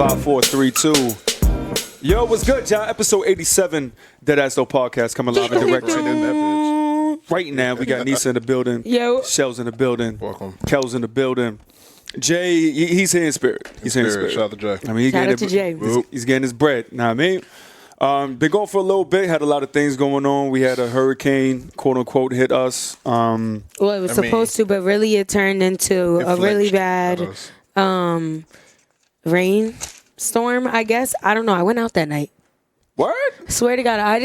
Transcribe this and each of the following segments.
5, 4, 3, 2. Yo, what's good, y'all? Episode 87, Deadass podcast, coming live and direct right now. We got Nisa in the building. Yo. Shell's in the building. Welcome. Kel's in the building. Jay, he's here in spirit. He's here in spirit. Shout out to Jay. I mean, Shout out to Jay. He's getting his bread. Know what I mean? Been going for a little bit. Had a lot of things going on. We had a hurricane, quote unquote, hit us. Well, it was supposed to, but really it turned into a really bad rain storm, I guess. I don't know. I went out that night. What? Swear to God, I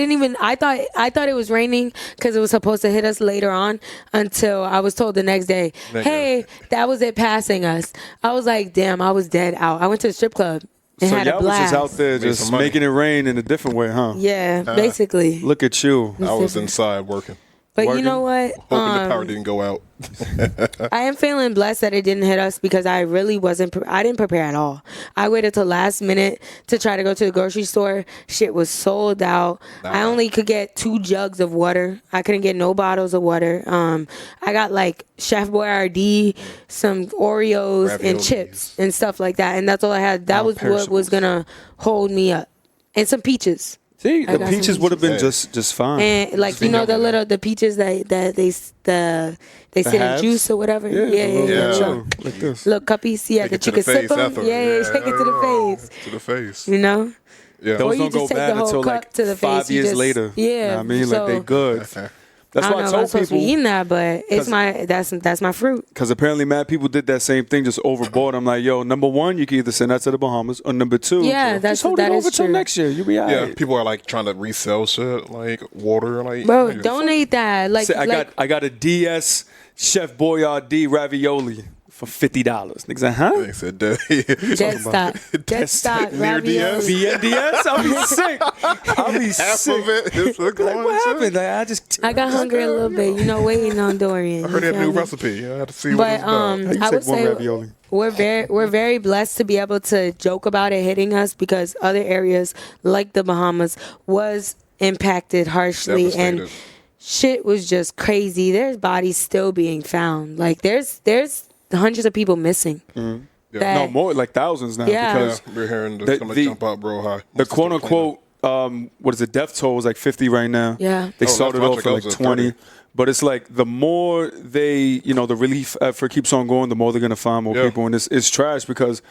thought it was raining because it was supposed to hit us later on until I was told the next day, hey, that was it passing us. I was like, damn, I was dead out. I went to the strip club and had a blast. So y'all was just out there just making it rain in a different way, huh? Yeah, basically. Look at you. I was inside working. But you know what? Hoping the power didn't go out. I am feeling blessed that it didn't hit us because I really I didn't prepare at all. I waited till last minute to try to go to the grocery store. Shit was sold out. I only could get 2 jugs of water. I couldn't get no bottles of water. I got like Chef Boyardee, some Oreos and chips and stuff like that. And that's all I had. That was what was going to hold me up. And some peaches. See, the peaches would have been just fine. And like the peaches that they sit in juice or whatever. Yeah. Like this. Little cuppies, that you can sip them. Yeah, shake it to the face. To the face. You know. Yeah. Those don't go bad until like 5 years later. Yeah. You know what I mean, like they good. That's why I told people. To be eating that, but it's that's my fruit. Because apparently, mad people did that same thing, just overboard. I'm like, yo, number one, you can either send that to the Bahamas, or number two, just hold it over till next year. You'll be all right. Yeah, people are like trying to resell shit like water, like bro, donate that. Like, I got a DS Chef Boyardee ravioli for $50. Niggas like, huh? They said Dead stock ravioli. VNDS? I'll be sick. I'll be half sick. of it is like, what happened? Like, I got hungry a little bit, waiting on Dorian. I heard that new recipe. I had to see but, what it's I would say we're very blessed to be able to joke about it hitting us because other areas like the Bahamas was impacted harshly and shit was just crazy. There's bodies still being found. Like there's hundreds of people missing. Mm-hmm. No, more like thousands now. Yeah. Because we're hearing the stomach jump out real high. The quote unquote, what is it? Death toll was like 50 right now. Yeah, they started off at like 20, but it's like the more they, the relief effort keeps on going, the more they're gonna find more people, and it's trash because,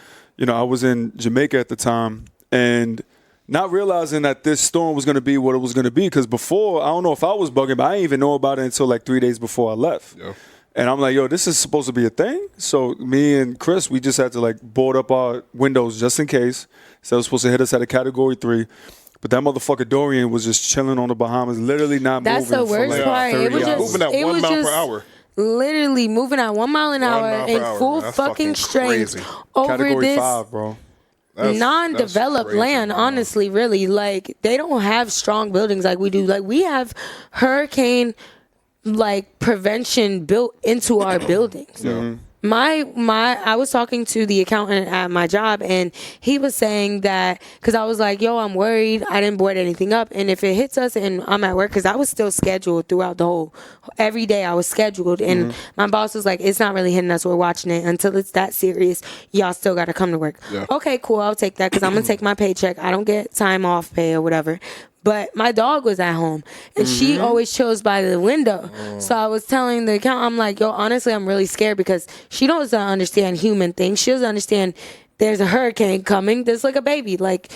I was in Jamaica at the time and not realizing that this storm was gonna be what it was gonna be because before I don't know if I was bugging, but I didn't even know about it until like 3 days before I left. Yeah. And I'm like, yo, this is supposed to be a thing. So me and Chris, we just had to like board up our windows just in case. So it was supposed to hit us at a category 3. But that motherfucker Dorian was just chilling on the Bahamas, literally not moving. That's the worst part. It was just moving at 1 mile per hour. Literally moving at 1 mile an hour in full fucking strength over category this 5, bro. Non-developed land, honestly, really. Like, they don't have strong buildings like we do. Like, we have hurricane prevention built into our buildings. Mm-hmm. I was talking to the accountant at my job and he was saying that because I was like, yo, I'm worried I didn't board anything up, and if it hits us and I'm at work, because I was still scheduled throughout every day I was scheduled, and my boss was like, it's not really hitting us, we're watching it until it's that serious, y'all still got to come to work. Okay, cool, I'll take that because I'm gonna take my paycheck. I don't get time off pay or whatever. But my dog was at home, and she always chills by the window. So I was telling the accountant, I'm like, yo, honestly, I'm really scared because she doesn't understand human things. She doesn't understand there's a hurricane coming. There's like a baby. Like,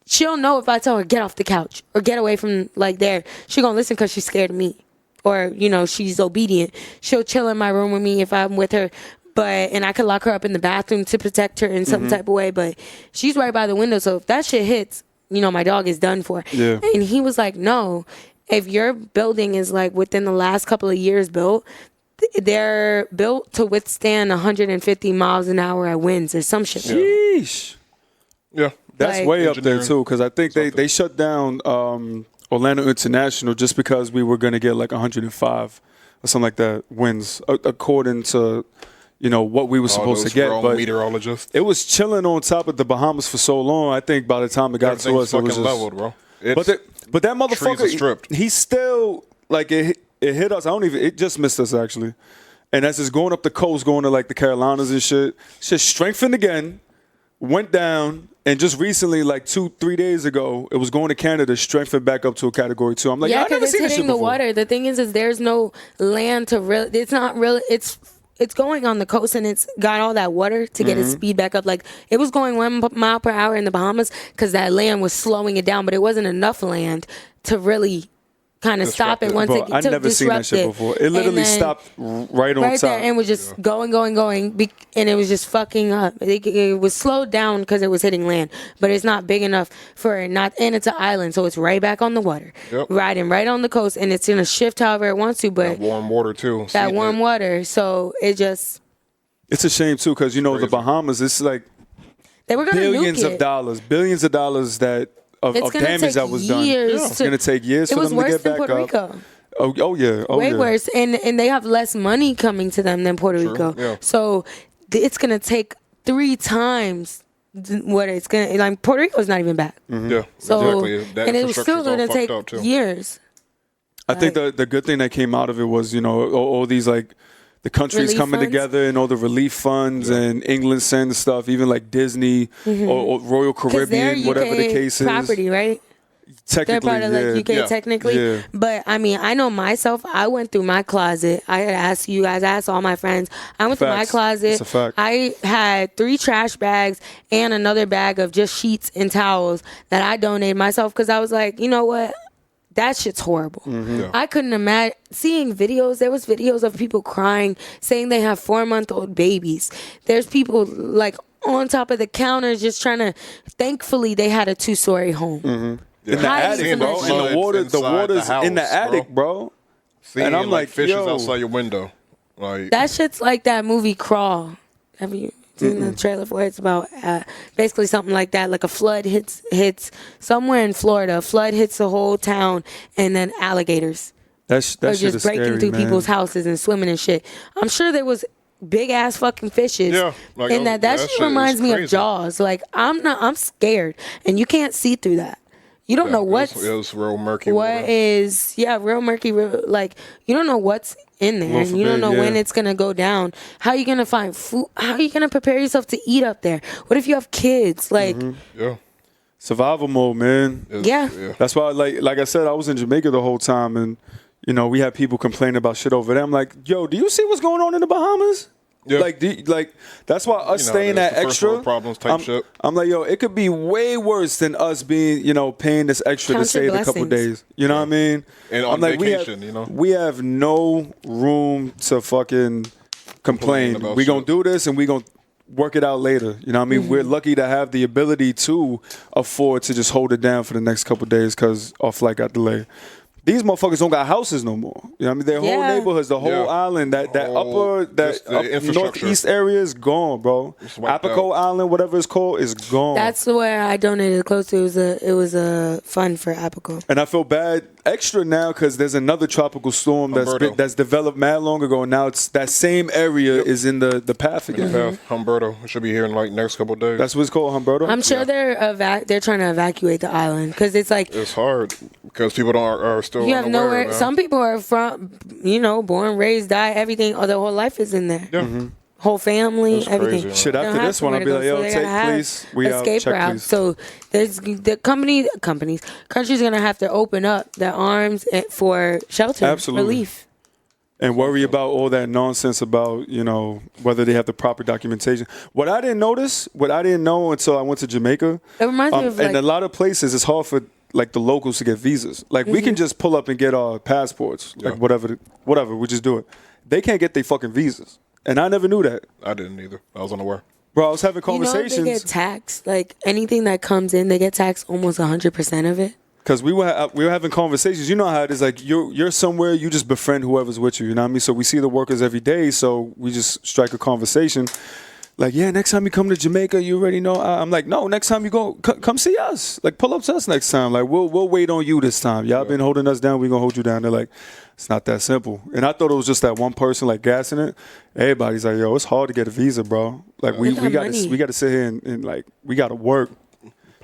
she'll know if I tell her, get off the couch or get away from there. She gonna listen because she's scared of me. Or, she's obedient. She'll chill in my room with me if I'm with her. And I could lock her up in the bathroom to protect her in some type of way. But she's right by the window. So if that shit hits, my dog is done for. Yeah. And he was like, no, if your building is like within the last couple of years built, they're built to withstand 150 miles an hour at winds or some shit. Sheesh. Yeah. That's way up there too, because I think they shut down Orlando International just because we were going to get like 105 or something like that winds, according to what we were supposed to get. But meteorologists. It was chilling on top of the Bahamas for so long. I think by the time it got to us, it was just leveled, bro. But that motherfucker, he still like it hit us. It just missed us actually. And as it's going up the coast, going to like the Carolinas and shit strengthened again. went down, and just recently, like 2-3 days ago, it was going to Canada, strengthened back up to a Category 2. I'm like, yeah, I never because seen it's this shit hitting the before. water. The thing is there's no land to really. It's not really. It's going on the coast, and it's got all that water to get its speed back up. Like, it was going 1 mile per hour in the Bahamas because that land was slowing it down, but it wasn't enough land to really kind of stop it once Bro, it I to never seen that disrupt shit before. It literally stopped right on right top. there, and was just going, and it was just fucking up. It was slowed down because it was hitting land, but it's not big enough for it not. And it's an island, so it's right back on the water, riding right on the coast, and it's gonna shift however it wants to. But that warm water too. That warm water, so it just. It's a shame too, because the Bahamas. It's like they were gonna billions nuke of dollars, billions of dollars that. Of damage that was done. It's going to take years for them to get back up. It was worse than Puerto Rico. Oh yeah. Way worse. And they have less money coming to them than Puerto Rico. Yeah. So it's going to take 3 times what it's going to. Like, Puerto Rico's not even back. Yeah, so, exactly. And it was still going to take years. I think the good thing that came out of it was, all these, like, the countries coming together and all the relief funds and England sends stuff, even like Disney or Royal Caribbean, whatever the case is. Property, right? Technically, they're part of like UK technically. Yeah. But I mean, I know myself. I went through my closet. I had asked you guys. I asked all my friends. I went through my closet. It's a fact. I had 3 trash bags and another bag of just sheets and towels that I donated myself because I was like, you know what? That shit's horrible. Yeah. I couldn't imagine seeing videos. There was videos of people crying, saying they have 4-month-old babies. There's people like on top of the counters just trying to. Thankfully, they had a 2-story home. Yeah. In the attic, bro. And the water's in the attic, bro. And I'm like fishes outside your window. Like that shit's like that movie Crawl. Have you seen the trailer for it? It's about basically something like that. Like a flood hits somewhere in Florida. A flood hits the whole town, and then alligators that shit just is breaking scary, through man. people's houses and swimming and shit. I'm sure there was big ass fucking fishes. Yeah, like, and that shit reminds me of Jaws. Like I'm scared, and you can't see through that. You don't know what's. It was real murky. Real murky. Like, you don't know what's in there, and you don't know when it's gonna go down. How are you gonna find food? How are you gonna prepare yourself to eat up there? What if you have kids? Like, survival mode, man. Yeah. That's why, like I said, I was in Jamaica the whole time, and we had people complaining about shit over there. I'm like, yo, do you see what's going on in the Bahamas? Yeah. Like that's why us staying that extra problems type shit. I'm like, yo, it could be way worse than us being, paying this extra to stay a couple days. You know what I mean? And on vacation, we have no room to fucking complain. We gonna do this and we gonna work it out later. You know what I mean? We're lucky to have the ability to afford to just hold it down for the next couple days because our flight got delayed. These motherfuckers don't got houses no more. You know what I mean? Their whole neighborhoods, the whole island, that northeast area is gone, bro. Apico Island, whatever it's called, is gone. That's where I donated close to. It was a fund for Apico. And I feel bad extra now because there's another tropical storm that's developed mad long ago, and now it's that same area is in the path again. Humberto. It should be here in like next couple of days. That's what it's called, Humberto? I'm sure they're trying to evacuate the island because it's like it's hard because people are still. You have nowhere. Some people are from, born, raised, die, everything. Or their whole life is in there. Yeah. Whole family, that's everything. Crazy, shit, after this one, I'll be like, yo, take, please. We escape out, route. please. So there's the countries gonna have to open up their arms for shelter, relief. And worry about all that nonsense about, whether they have the proper documentation. What I didn't know until I went to Jamaica. It reminds me of and a lot of places, it's hard for like the locals to get visas. Like we can just pull up and get our passports, like whatever, we just do it. They can't get their fucking visas, and I never knew that. I didn't either. I was unaware. Bro, I was having conversations. They get taxed. Like anything that comes in, they get taxed almost 100% of it. Because we were having conversations. You know how it is. Like you're somewhere, you just befriend whoever's with you. You know what I mean? So we see the workers every day. So we just strike a conversation. Like, yeah, next time you come to Jamaica, you already know. I'm like, no, next time you go, come see us. Like, pull up to us next time. Like, we'll wait on you this time. Y'all been holding us down. We're going to hold you down. They're like, it's not that simple. And I thought it was just that one person, like, gassing it. Everybody's like, yo, it's hard to get a visa, bro. Like, we got to sit here and, like, we got to work.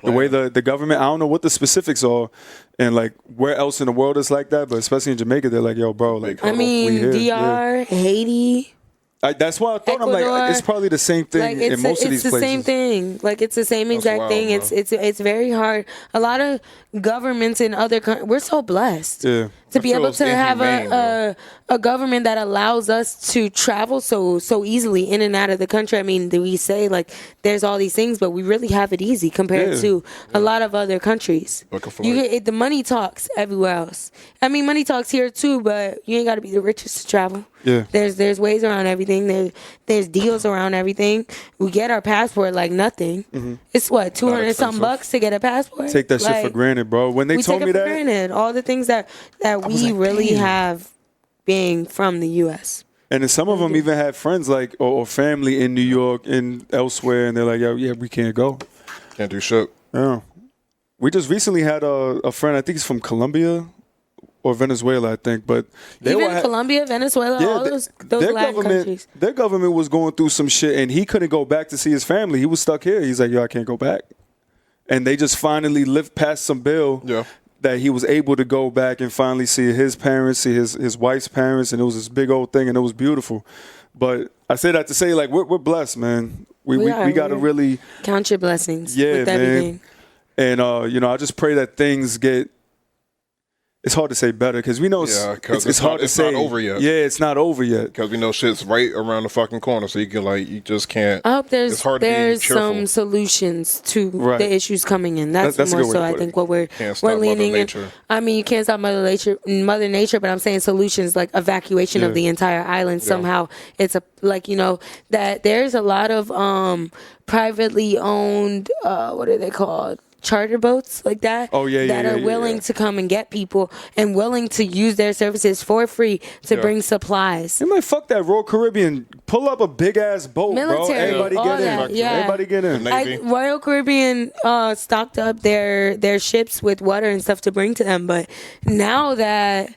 The way the government, I don't know what the specifics are and, like, where else in the world is like that. But especially in Jamaica, they're like, yo, bro. Like, DR, Haiti. That's why I thought Ecuador, I'm like, it's probably the same thing like in most of these places. It's the same thing. Like it's the same exact wild, thing. man. It's very hard. A lot of governments in other countries, we're so blessed Yeah. to be able feels to have inhumane, a government that allows us to travel so easily in and out of the country. I mean, we say like there's all these things, but we really have it easy compared to a lot of other countries. The money talks everywhere else. I mean, money talks here too, but you ain't got to be the richest to travel. Yeah. There's ways around everything. There's deals around everything. We get our passport like nothing. Mm-hmm. It's what, 200 something bucks to get a passport? Take that shit for granted, bro. When they told me that, granted. All the things that we like, really damn. have being from the US. and then some of them even had friends like or family in New York and elsewhere, and they're like, yeah, we can't go. Can't do shit. Yeah. We just recently had a friend, I think he's from Colombia or Venezuela, I think, but they Even Colombia, Venezuela, all those Latin countries. Their government was going through some shit, and he couldn't go back to see his family. He was stuck here. He's like, yo, I can't go back. And they just finally lived past some bill that he was able to go back and finally see his parents, see his wife's parents, and it was this big old thing, and it was beautiful. But I say that to say, like, we're blessed, man. We got to really count your blessings. Yeah, with man. everything. And I just pray that things get. It's hard to say better because we know it's hard to say. It's not over yet. Yeah, it's not over yet. Because we know shit's right around the fucking corner, so you just can't. I hope it's hard to be there's cheerful. some solutions to the issues coming in. That's a more good way so. to I put think it. what we're leaning in. I mean, you can't stop Mother Nature, but I'm saying solutions like evacuation of the entire island. Somehow, it's that there's a lot of privately owned. What are they called? Charter boats like that that are willing to come and get people and willing to use their services for free to bring supplies. You might fuck that Royal Caribbean. Pull up a big ass boat, Military, bro. Everybody get in. Yeah. Everybody get in. Royal Caribbean stocked up their ships with water and stuff to bring to them, but now that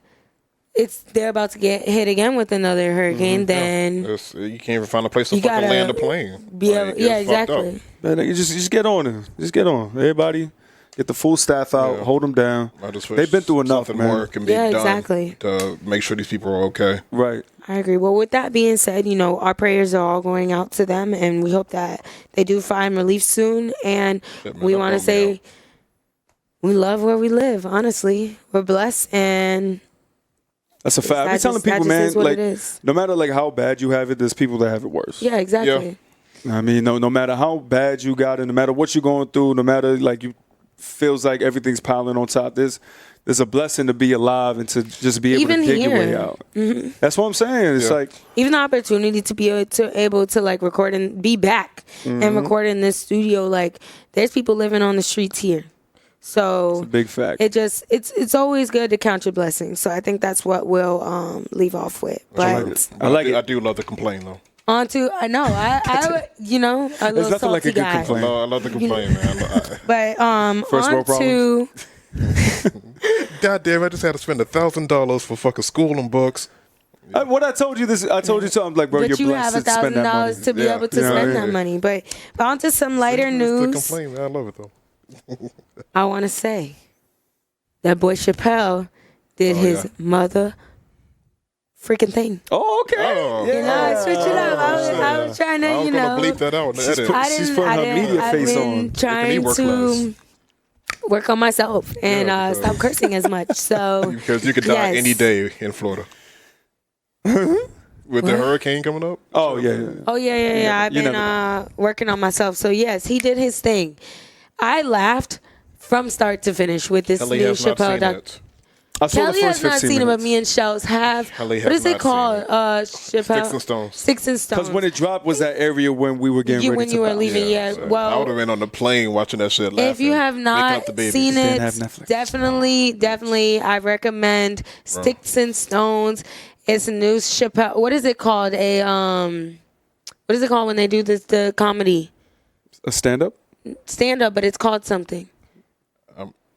they're about to get hit again with another hurricane, then you can't even find a place to fucking land a plane. Exactly. Man, you just get on it. Just get on. Everybody, get the full staff out. Hold them down. They've been through enough, something man. more can be done exactly. to make sure these people are okay. Right. I agree. Well, with that being said, our prayers are all going out to them, and we hope that they do find relief soon. And we want to say we love where we live. Honestly, we're blessed, and that's a fact. I'm telling people, man, like no matter like how bad you have it, there's people that have it worse. Yeah, exactly. I mean, no matter how bad you got it, no matter what you're going through, no matter like you feels like everything's piling on top. There's a blessing to be alive and to just be able to dig your way out. Mm-hmm. That's what I'm saying. It's like even the opportunity to be able to like record and be back and record in this studio. Like there's people living on the streets here. So it's a big fact. It's always good to count your blessings. So I think that's what we'll leave off with. But I like it. I do love to complain though. I know I there's nothing like a good complaint. I love to complain, man. But first world problems. God damn! I just had to spend $1,000 for fucking school and books. I told you something like, bro, you're you blessed have to spend that money. $1,000 to be able to spend that money. But on to some lighter news. Complain, man. I love it though. I want to say that boy Chappelle did his mother freaking thing. Oh, okay. Switch it up. I was trying to, I was gonna bleep that out. She's putting her media face on. Trying to work on myself and stop cursing as much. So because you could die any day in Florida. With the hurricane coming up? Oh, yeah. I've been working on myself. So, yes, he did his thing. I laughed from start to finish with this new Chappelle doc. Kelly has not seen it, but me and Shells have. What is it called? Chappelle? Sticks and Stones. Sticks and Stones. Because when it dropped was that area when we were getting ready when to you were leaving, Well, I would have been on the plane watching that shit laughing. If you have not seen it, definitely, I recommend Sticks and Stones. It's a new Chappelle. What is it called? What is it called when they do the comedy? A stand-up? Stand-up, but it's called something.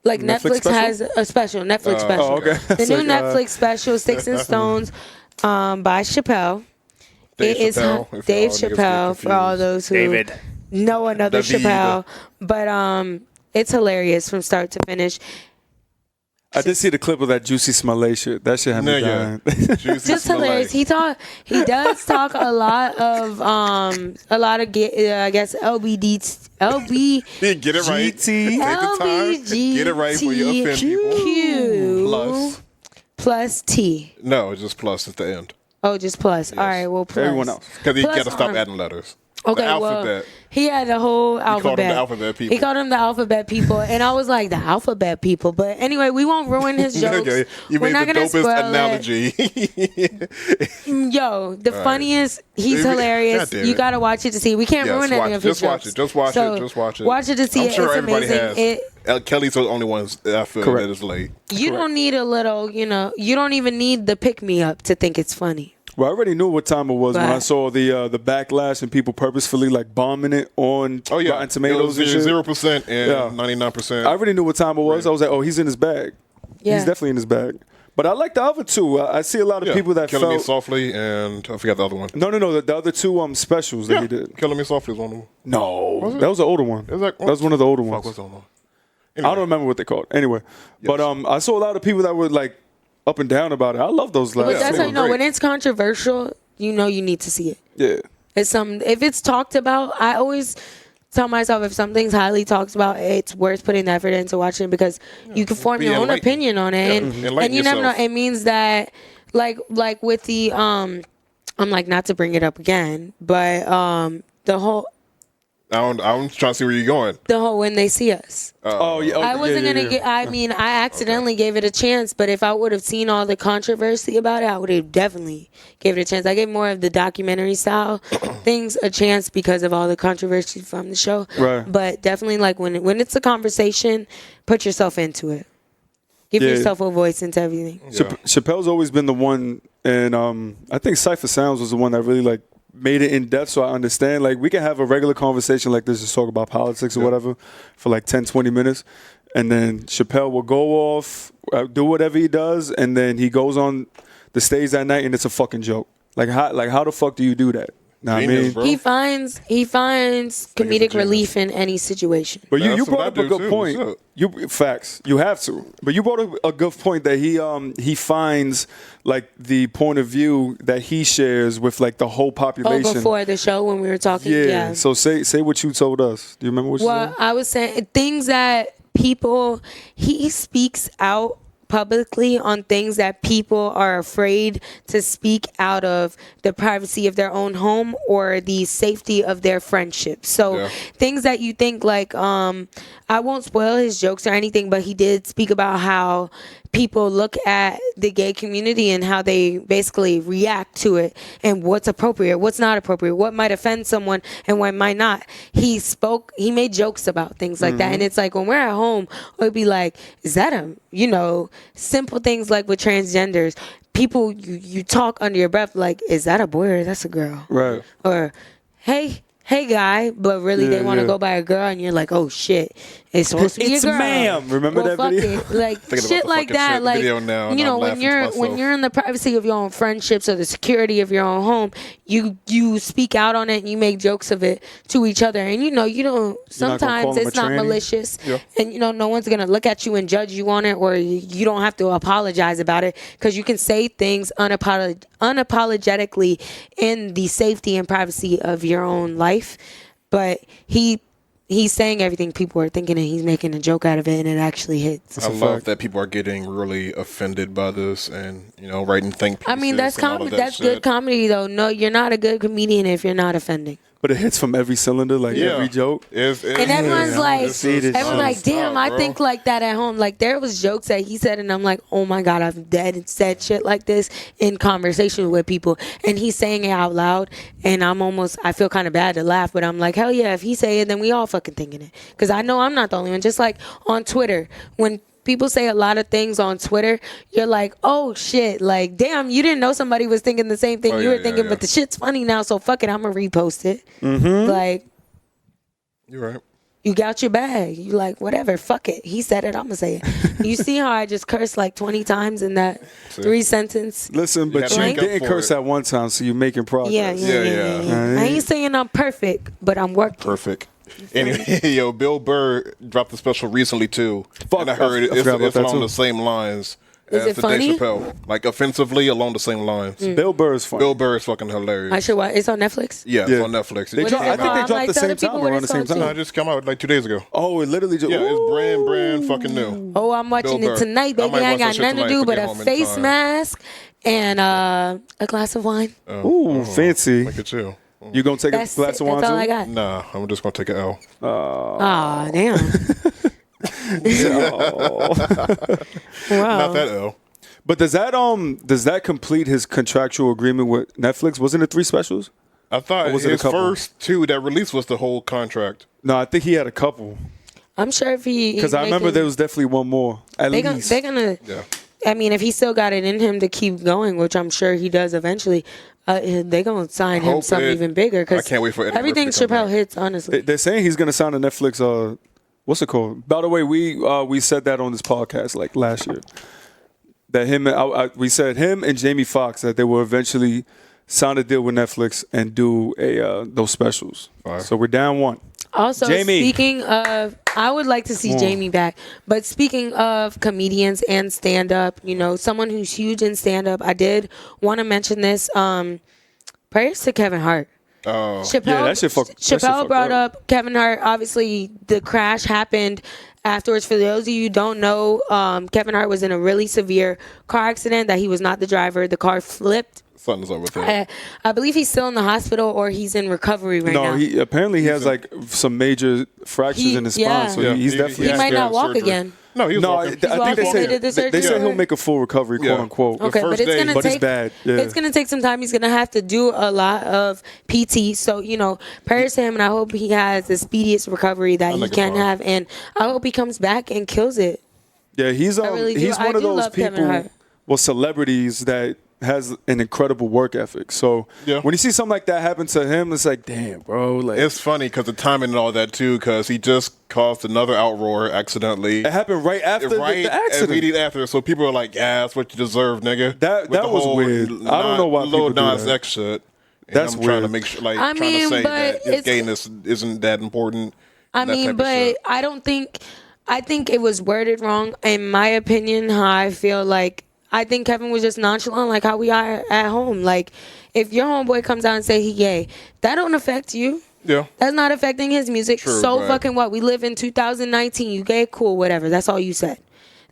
Like Netflix has a special. Netflix special. Oh, okay. The new Netflix special, Sticks and Stones, by Chappelle. Dave Chappelle for all those who know another Chappelle. But it's hilarious from start to finish. I did see the clip of that Juicy Smollett shit. That shit had me dying. Just hilarious. He does talk a lot of I guess LBD Get it right. Take the time. Get it right for you offend people. Plus T. No, it's just plus at the end. Oh, just plus. Yes. All right, well, plus. Everyone else. Because you got to stop adding letters. Okay, the alphabet. Well, he had the whole alphabet. He called them the alphabet people. He called them the alphabet people, and I was like, the alphabet people. But anyway, we won't ruin his jokes. Okay. You We're made the dopest analogy. Yo, the funniest. He's hilarious. You got to watch it to see. We can't ruin any of his jokes. Just watch it. Watch it to see. I'm sure it's everybody amazing. has. Kelly's the only one I feel that is late. You don't need a little, you don't even need the pick-me-up to think it's funny. Well, I already knew what time it was when I saw the backlash and people purposefully like bombing it on Rotten Tomatoes. It was 0% and 99%. I already knew what time it was. I was like, oh, he's in his bag. Yeah. He's definitely in his bag. But I like the other two. I see a lot of people that Killing Me Softly and I forgot the other one. No. The other two specials that he did. Killing Me Softly was one of them. No, that was an older one. That was one of the older ones. Anyway. I don't remember what they called. Anyway, but I saw a lot of people that were like up and down about it. I love those last. But that's how you know when it's controversial. You need to see it. Yeah. It's if it's talked about, I always tell myself if something's highly talked about, it's worth putting the effort into watching it because you can form your own opinion on it, and you never know. It means that, like with the I'm like not to bring it up again, but the whole. I'm trying to see where you're going. The whole When They See Us. I wasn't going to get, I accidentally gave it a chance, but if I would have seen all the controversy about it, I would have definitely gave it a chance. I gave more of the documentary style things a chance because of all the controversy from the show. Right. But definitely like when it's a conversation, put yourself into it. Give yourself a voice into everything. Yeah. Chappelle's always been the one, and I think Cypher Sounds was the one that really like made it in depth so I understand. Like, we can have a regular conversation like this, just talk about politics or whatever for like 10, 20 minutes. And then Chappelle will go off, do whatever he does, and then he goes on the stage that night and it's a fucking joke. Like how the fuck do you do that? Know what I mean? He finds comedic relief in any situation. But you brought up a good point. Facts. You have to. But you brought up a good point that he finds like the point of view that he shares with like the whole population. Oh, before the show when we were talking. Yeah. So say what you told us. Do you remember what you said? Well, I was saying things that he speaks out publicly on things that people are afraid to speak out of the privacy of their own home or the safety of their friendship. So things that you think like, I won't spoil his jokes or anything, but he did speak about how people look at the gay community and how they basically react to it and what's appropriate, what's not appropriate, what might offend someone and what might not. He made jokes about things like that. And it's like when we're at home, it would be like, is that simple things like with transgenders, people, you talk under your breath like, is that a boy or that's a girl? Right. Or, hey guy, but really they want to go by a girl and you're like, oh shit, it's supposed to be a girl. It's ma'am. Remember that video? Like shit like that. Like now, when you're in the privacy of your own friendships or the security of your own home, you speak out on it and you make jokes of it to each other. And you don't sometimes it's not malicious. Yeah. And no one's gonna look at you and judge you on it, or you don't have to apologize about it because you can say things unapologetically in the safety and privacy of your own life. But he's saying everything people are thinking and he's making a joke out of it and it actually hits. I love that people are getting really offended by this and, writing think pieces. I mean, that's comedy. That's good comedy, though. No, you're not a good comedian if you're not offending. But it hits from every cylinder, like every joke. And everyone's like, damn, I think like that at home. Like, there was jokes that he said, and I'm like, oh my God, I've said shit like this in conversations with people. And he's saying it out loud, and I feel kind of bad to laugh, but I'm like, hell yeah, if he say it, then we all fucking thinking it. Because I know I'm not the only one. Just like on Twitter, when people say a lot of things on Twitter, you're like, oh shit, like damn, you didn't know somebody was thinking the same thing you were thinking, but the shit's funny now, so fuck it, I'm gonna repost it. Like, you're right. You got your bag. You like, whatever, fuck it. He said it, I'm gonna say it. You see how I just cursed like 20 times in that 3-sentence? Listen, but you didn't curse at one time, so you're making progress. Yeah. I ain't saying I'm perfect, but I'm working. Perfect. Anyway, yo, Bill Burr dropped a special recently too. Fuck, and I heard it's along too. the same lines Is as it the funny? Dave Chappelle. Like offensively along the same lines. Bill Burr is funny. Bill Burr is fucking hilarious. I should watch. It's on Netflix. Yeah, it's on Netflix. They It dropped, came I think out- they I'm dropped like the same telling people time, what around the it's same on, time. too. No, it just came out like 2 days ago. Oh, it literally just. Yeah, it's Ooh. brand fucking new. Oh, I'm watching Bill it Burr. tonight, I baby. might I watch that got shit nothing to tonight do to but get a home in face time. mask and a glass of wine. Ooh, fancy. Look at you. You gonna take That's a glass it. of wine That's all too? I got. Nah, I'm just gonna take an L. Aw, damn. Wow. Not that L. But does that complete his contractual agreement with Netflix? Wasn't it 3 specials? I thought Or was it a his couple? first 2 that released was the whole contract. No, I think he had a couple. I'm sure if he Because I remember there was definitely one more. At least. they're gonna. Yeah. I mean, if he still got it in him to keep going, which I'm sure he does eventually, they're gonna sign him hope something it- even bigger. Because I can't wait for Eddie everything Murphy to come Chappelle back. hits. Honestly, They're saying he's gonna sign a Netflix. What's it called? By the way, we said that on this podcast like last year. That we said him and Jamie Foxx that they will eventually sign a deal with Netflix and do those specials. Fire. So we're down 1. also Jamie. speaking of, I would like to see Jamie back. But speaking of comedians and stand up, someone who's huge in stand up, I did want to mention this. Prayers to Kevin Hart. Oh, Chappelle, Yeah, that shit fucked brought up. up Kevin Hart. Obviously, the crash happened afterwards. For those of you who don't know, Kevin Hart was in a really severe car accident that he was not the driver. The car flipped. something's up with him. I believe he's still in the hospital or he's in recovery right now. No, he apparently has like some major fractures in his spine, so Yeah, he's he definitely. He might to not have walk surgery. again. No, he was No, I walking. think they walking. They did the said they said surgery. he'll make a full recovery, Yeah. quote unquote. Okay, first but it's day- gonna But take. it's bad. Yeah. It's gonna take some time. He's gonna have to do a lot of PT. So prayers to him, and I hope he has the speediest recovery that he nigga can fine. have, and I hope he comes back and kills it. Yeah, he's really do. he's I one of do those love Kevin people, Hart. well, celebrities that has an incredible work ethic. So Yeah. when you see something like that happen to him, it's like, damn, bro. Like It's funny because the timing and all that too, because he just caused another outroar accidentally. it happened right after the accident. immediately after. So people are like, "Yeah, that's what you deserve, nigga." That With the was whole weird. I don't know why Lil people do Nas that. X shit. And That's I'm trying to weird. make sure, I trying to mean, say but that his it's- gayness isn't that important. I and that mean, type of but shit. I think it was worded wrong. In my opinion, how I feel like I think Kevin was just nonchalant, like how we are at home. Like, if your homeboy comes out and say he gay, that don't affect you. Yeah. That's not affecting his music. True, so but- fucking what? We live in 2019. You gay, cool, whatever. That's all you said.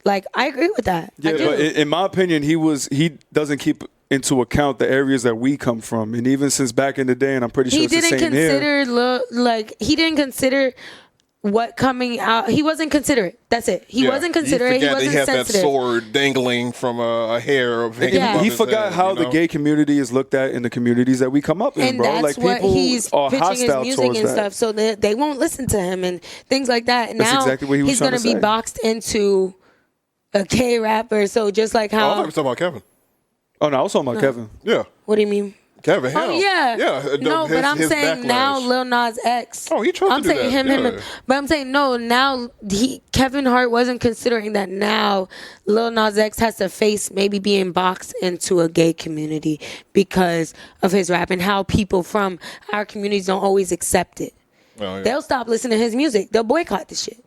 Like, I agree with that. Yeah, I do. but in my opinion, he doesn't keep into account the areas that we come from, and even since back in the day, and I'm pretty sure He it's the didn't same here. consider he didn't consider what coming out. He wasn't considerate. That's it. He Yeah. wasn't considerate. He forgot wasn't he had sensitive. that sword dangling from a hair of hanging Yeah. above He his forgot head, how you the know? gay community is looked at in the communities that we come up in, And bro. that's Like what people he's are pitching his hostile music towards and that. stuff, so that they won't listen to him and things like that. That's Now exactly what he was he's trying gonna to be say. boxed into a gay rapper. So just like Oh, I thought how, we were talking about Kevin. Oh no, I was talking about Kevin. Yeah. what do you mean? Kevin, hell. Oh yeah, Yeah. No, but I'm his saying now backlash. Lil Nas X. Oh, he chose to I'm do saying that. him. Yeah. But I'm saying no. Now Kevin Hart wasn't considering that. Now Lil Nas X has to face maybe being boxed into a gay community because of his rap and how people from our communities don't always accept it. Oh, yeah. They'll stop listening to his music. They'll boycott the shit.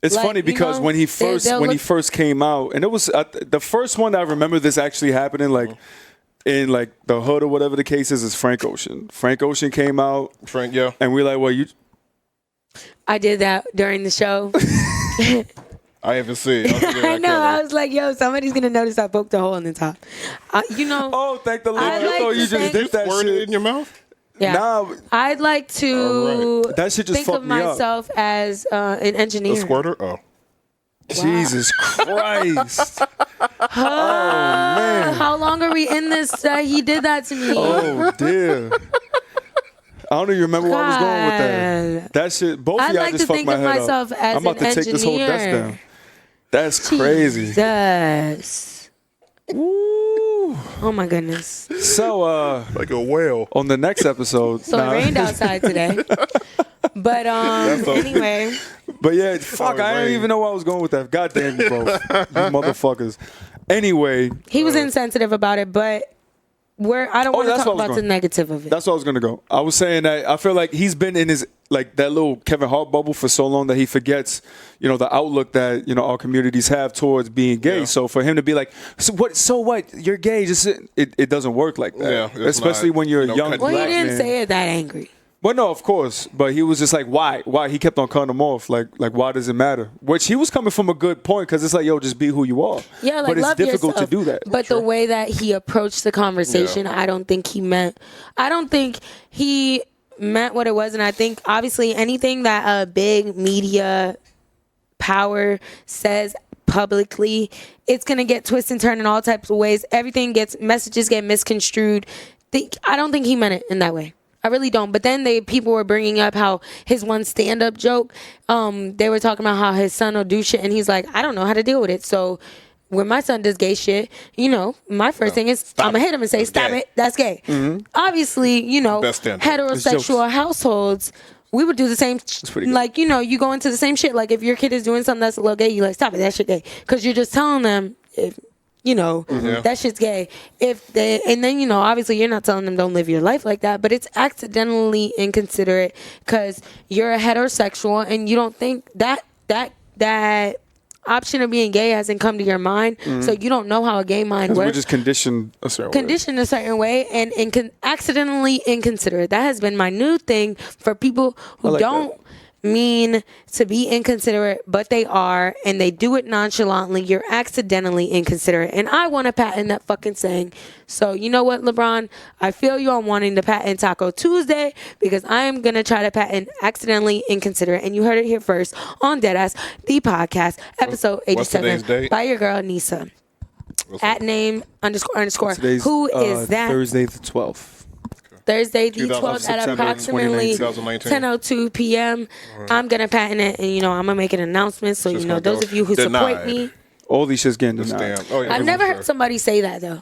It's Like, funny you because know, when he they'll first came out, and it was the first one that I remember this actually happening, like in like the hood or whatever the case is Frank Ocean. Frank Ocean came out, Frank, yeah. and we're like, well, you. I did that during the show. I haven't seen. I know. I was like, yo, somebody's going to notice I poked a hole in the top. Oh, thank the Lord! I'd I like thought to you just thank- did that Word shit. in your mouth? Yeah. Nah, I'd like to All that shit just think fucked of me up. myself as an engineer. A squirter? Oh. Jesus Christ! Oh man! How long are we in this? He did that to me. Oh dear! I don't even remember where I was going with that. That shit. Both I'd of y'all like just to fucked think my of head myself up. as I'm about an to take this whole desk engineer. down. That's crazy. Jesus. Woo. Oh my goodness. So, Like a whale. on the next episode. So it rained outside today. But anyway, But yeah, fuck, I didn't rain. even know where I was going with that. God damn you both. You motherfuckers. Anyway, he was insensitive about it, but I don't want to that's talk what I was about the going. negative of it. that's where I was going to go. I was saying that I feel like he's been in his like that little Kevin Hart bubble for so long that he forgets, the outlook that, our communities have towards being gay. Yeah. So for him to be like, so what? You're gay. Just it doesn't work like that. Yeah, especially when you're a young black man. Well, he didn't say it that angry. Well, no, of course. But he was just like, why? Why? He kept on cutting him off. Like why does it matter? Which he was coming from a good point because it's like, yo, just be who you are. Yeah, but it's difficult to do that. But the way that he approached the conversation, I don't think he meant what it was. And I think, obviously, anything that a big media power says publicly, it's going to get twisted and turned in all types of ways. Messages get misconstrued. I don't think he meant it in that way. I really don't. But then people were bringing up how his one stand-up joke, they were talking about how his son will do shit, and he's like, I don't know how to deal with it. So when my son does gay shit, my first thing is I'm going to hit him and say, stop it, that's gay. Mm-hmm. Obviously, heterosexual households, we would do the same. Like, you go into the same shit. Like, if your kid is doing something that's a little gay, you like, stop it, that shit gay. Because you're just telling them, that shit's gay. And then, obviously you're not telling them don't live your life like that, but it's accidentally inconsiderate because you're a heterosexual and you don't think that option of being gay hasn't come to your mind, so you don't know how a gay mind works. We're just conditioned a certain way and accidentally inconsiderate. That has been my new thing for people who don't mean to be inconsiderate, but they are, and they do it nonchalantly. You're accidentally inconsiderate, and I want to patent that fucking saying. So you know what, LeBron, I feel you on wanting to patent Taco Tuesday because I am gonna try to patent accidentally inconsiderate, and you heard it here first on Deadass, the podcast, episode 87 by your girl Nisa at name __. Who is that? Thursday the 12th. Thursday, the 12th at approximately 10:02 p.m. I'm going to patent it, and, I'm going to make an announcement. So, those of you who support me. All these shit's getting denied. I've never heard somebody say that, though.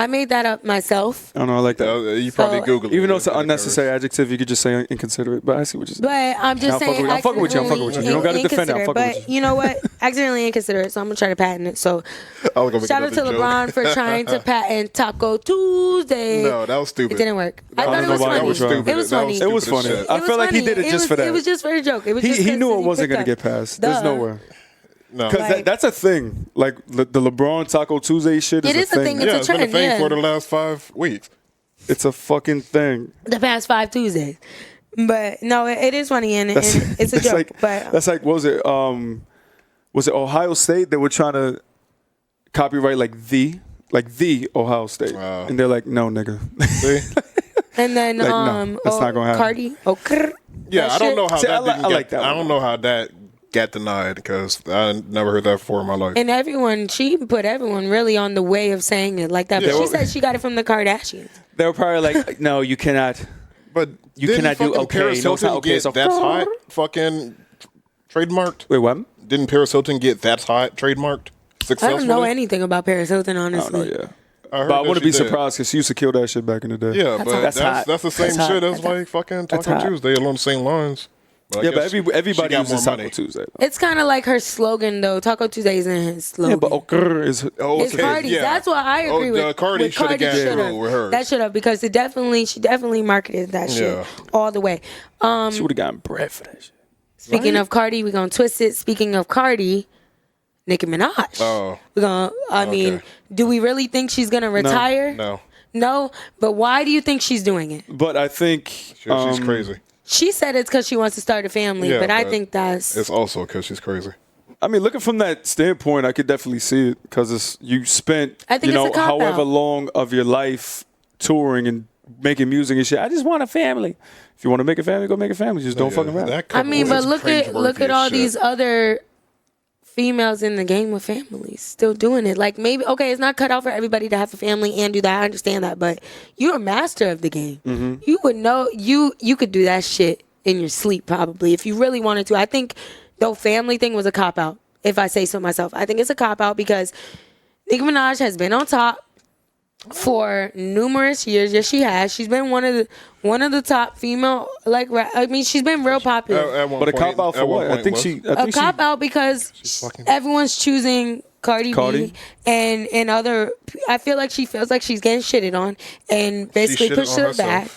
I made that up myself. I don't know, I like that. You probably Google it. Even though it's an unnecessary adjective, you could just say inconsiderate. But I see what you're saying. But I'm just saying, I'm fucking with you. You don't got to defend it. I'm fucking with you. But you know what? Accidentally inconsiderate, so I'm going to try to patent it. So shout out to LeBron for trying to patent Taco Tuesday. No, that was stupid. It didn't work. I thought it was funny. It was funny. It was funny. I felt like he did it just for that. It was just for a joke. He knew it wasn't going to get passed. There's nowhere. No, because that's a thing. Like the LeBron Taco Tuesday shit is a thing. It is a thing. It's a trend. It's been a thing for the last 5 weeks. It's a fucking thing. The past 5 Tuesdays. But no, it is funny and it's a joke. But that's like, what was it? Was it Ohio State? They were trying to copyright the Ohio State, and they're like, no, nigga. And then no, that's not gonna happen. Cardi. Yeah, I don't know how that. I don't know how that got denied because I never heard that before in my life. And she put everyone really on the way of saying it like that. But she said she got it from the Kardashians. They were probably like, no, you cannot. But you cannot do okay. Paris Hilton get That's Hot fucking trademarked? Wait, what? Didn't Paris Hilton get That's Hot trademarked successfully? I don't know anything about Paris Hilton, honestly. I don't know, but I wouldn't be surprised because she used to kill that shit back in the day. Yeah, but that's the same shit as like fucking Taco Tuesday along the same lines. But everybody uses Taco Tuesday. It's kind of like her slogan, though. Taco Tuesday isn't his slogan. Yeah, but is it's Cardi's. Yeah. That's what I agree with. Cardi should have got with her. That should have, because she definitely marketed that shit all the way. She would have gotten bread for that shit. Speaking of Cardi, we're gonna twist it. Speaking of Cardi, Nicki Minaj. Oh, we're gonna. I mean, do we really think she's gonna retire? No. But why do you think she's doing it? But I think she's crazy. She said it's because she wants to start a family, but I think it's also because she's crazy. I mean, looking from that standpoint, I could definitely see it because you spent, however long of your life touring and making music and shit. I just want a family. If you want to make a family, go make a family. Just don't fucking around. I mean, but look at all these other females in the game of families still doing it. Like, maybe, it's not cut out for everybody to have a family and do that. I understand that, but you're a master of the game. Mm-hmm. You would know, you could do that shit in your sleep probably if you really wanted to. I think the family thing was a cop-out, if I say so myself. I think it's a cop-out because Nicki Minaj has been on top for numerous years. Yes, she has. She's been one of the top female, she's been real popular. But a cop out for what? I think a cop out because everyone's choosing Cardi B and other. I feel like she feels like she's getting shitted on and basically pushed her back.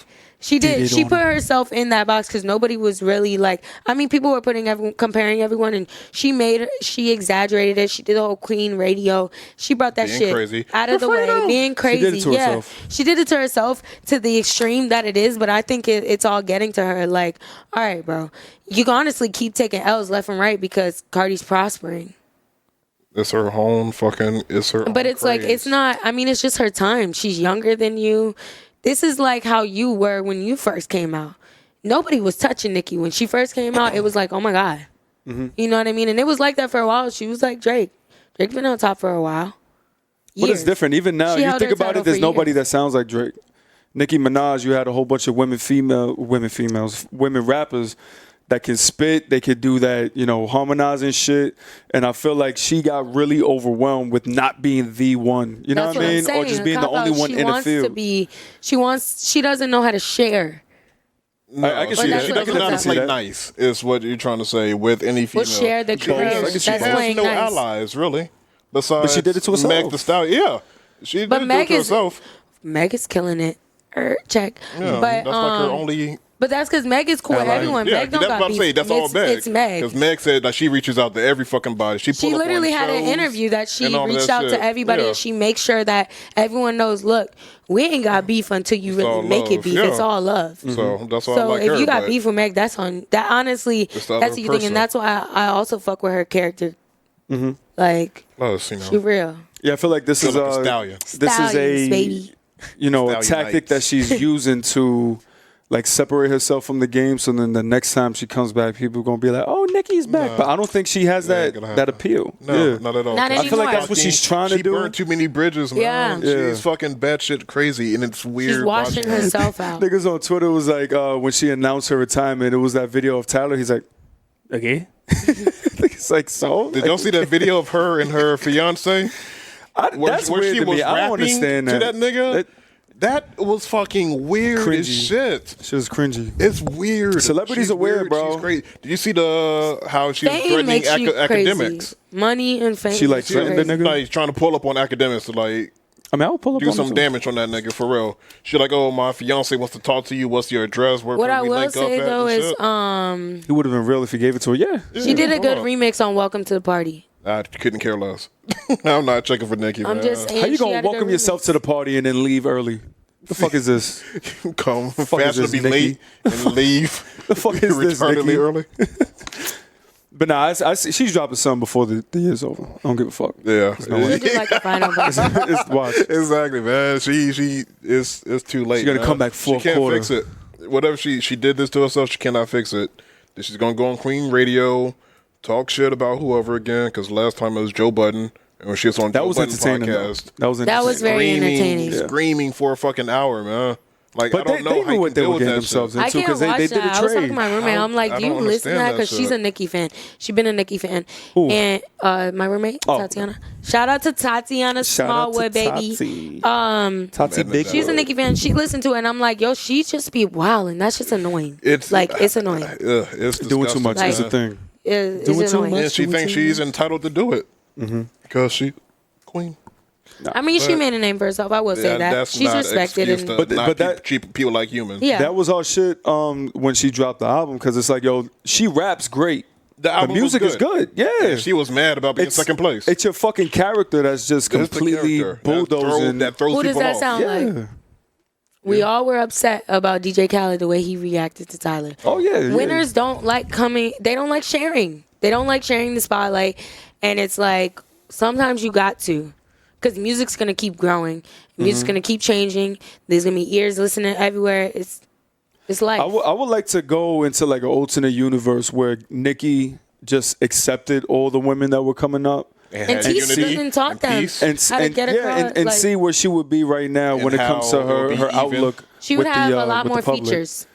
She did. She put herself in that box because nobody was really like. I mean, people were comparing everyone, and she exaggerated it. She did the whole Queen radio. She brought that shit crazy. out of the way, being crazy. She did it to herself. She did it to herself to the extreme that it is. But I think it's all getting to her. Like, all right, bro, you can honestly keep taking L's left and right because Cardi's prospering. It's her own fucking. It's her. But it's craze. like it's not. I mean, it's just her time. She's younger than you. This is like how you were when you first came out. Nobody was touching Nicki when she first came out. It was like, oh my God. Mm-hmm. You know what I mean? And it was like that for a while. She was like Drake. Drake been on top for a while. But it's different. Even now, you think about it, there's nobody that sounds like Drake. Nicki Minaj, you had a whole bunch of women rappers that can spit. They could do that, harmonizing shit. And I feel like she got really overwhelmed with not being the one. You know what I mean? Or just being the only one in the field. She doesn't know how to share. No, I can see that. She doesn't know how to play nice, is what you're trying to say, with any female. Well, share the career. She has no allies, really. Besides but she did it to herself. Meg Thee Stallion. Yeah. She did it to herself. Meg is killing it. Check. Yeah, but, that's like her only... But that's because Meg is cool with everyone. Yeah, Meg don't that's got what I'm saying. That's all Meg. It's Meg. Because Meg said that she reaches out to every fucking body. She literally had an interview that she reached out to everybody and she makes sure that everyone knows, look, we ain't got beef until you really make it beef. Yeah. It's all love. So that's why I like her. So if you got beef with Meg, that's on that. Honestly, that's the thing, and that's why I also fuck with her character. Mm-hmm. Like, she real. Yeah, I feel like this is a stallion. This is a baby. A tactic that she's using to like separate herself from the game. So then the next time she comes back, people are gonna be like, "Oh, Nicki's back." But I don't think she has that appeal. No, not at all. Not I feel like that's what she's trying to do. She burned too many bridges, man. Yeah. She's fucking batshit crazy, and it's weird. She's washing herself out. Niggas on Twitter was like, when she announced her retirement, it was that video of Tyler. He's like, "Okay." It's like, so. Did y'all see that video of her and her fiance? That's weird to me. I don't understand that. To that nigga. That was fucking weird as shit. She was cringy. It's weird. Celebrities are weird, bro. She's crazy. Did you see how she was threatening academics? Money and fame. She like threatened the nigga? Like trying to pull up on academics to like I would pull up do some damage on that nigga for real. She like, oh, my fiance wants to talk to you. What's your address? Where what I will say though is it would have been real if he gave it to her. Yeah. She did a good remix on Welcome to the Party. I couldn't care less. I'm not checking for Nicki. I'm just saying. How you gonna welcome yourself to the party and then leave early? The fuck is this? Come faster to be late and leave. The fuck is this, Nicki? Early. But nah, I see, she's dropping something before the year's over. I don't give a fuck. Yeah. Just like the final watch. Exactly, man. It's too late. She's gonna come back full quarter. She can't fix it. Whatever she did this to herself, she cannot fix it. She's gonna go on Queen Radio, talk shit about whoever again, because last time it was Joe Budden. And when she was on Joe Budden's podcast. That was very entertaining. Screaming for a fucking hour, man. Like, but I don't know they how knew you what they were getting themselves into because they did a trade. I was talking to my roommate. I'm like, do you listen to that? Because she's a Nicki fan. She's been a Nicki fan. Ooh. And my roommate, Tatiana. Shout out to Tatiana Smallwood, baby. Tati Big. She's a Nicki fan. She listened to it, and I'm like, yo, she just be wilding. That's just annoying. It's annoying. It's doing too much is the thing. It's annoying. And she thinks she's entitled to do it because she queen. No, I mean, she made a name for herself. I will say that. She's respected. But that treat people like humans. Yeah. That was all shit when she dropped the album because it's like, yo, she raps great. The music is good. Yeah. She was mad about being second place. It's your fucking character that's just completely bulldozing. That throws Who does people that off. sound like? We all were upset about DJ Khaled, the way he reacted to Tyler. Oh, yeah. Winners don't like coming. They don't like sharing. They don't like sharing the spotlight. And it's like, sometimes you got to. Because music's going to keep growing. Music's going to keep changing. There's going to be ears listening everywhere. It's life. I would like to go into like an alternate universe where Nicki just accepted all the women that were coming up. And teach and taught them how to get across. And see where she would be right now when it comes to her outlook. She would have a lot more features.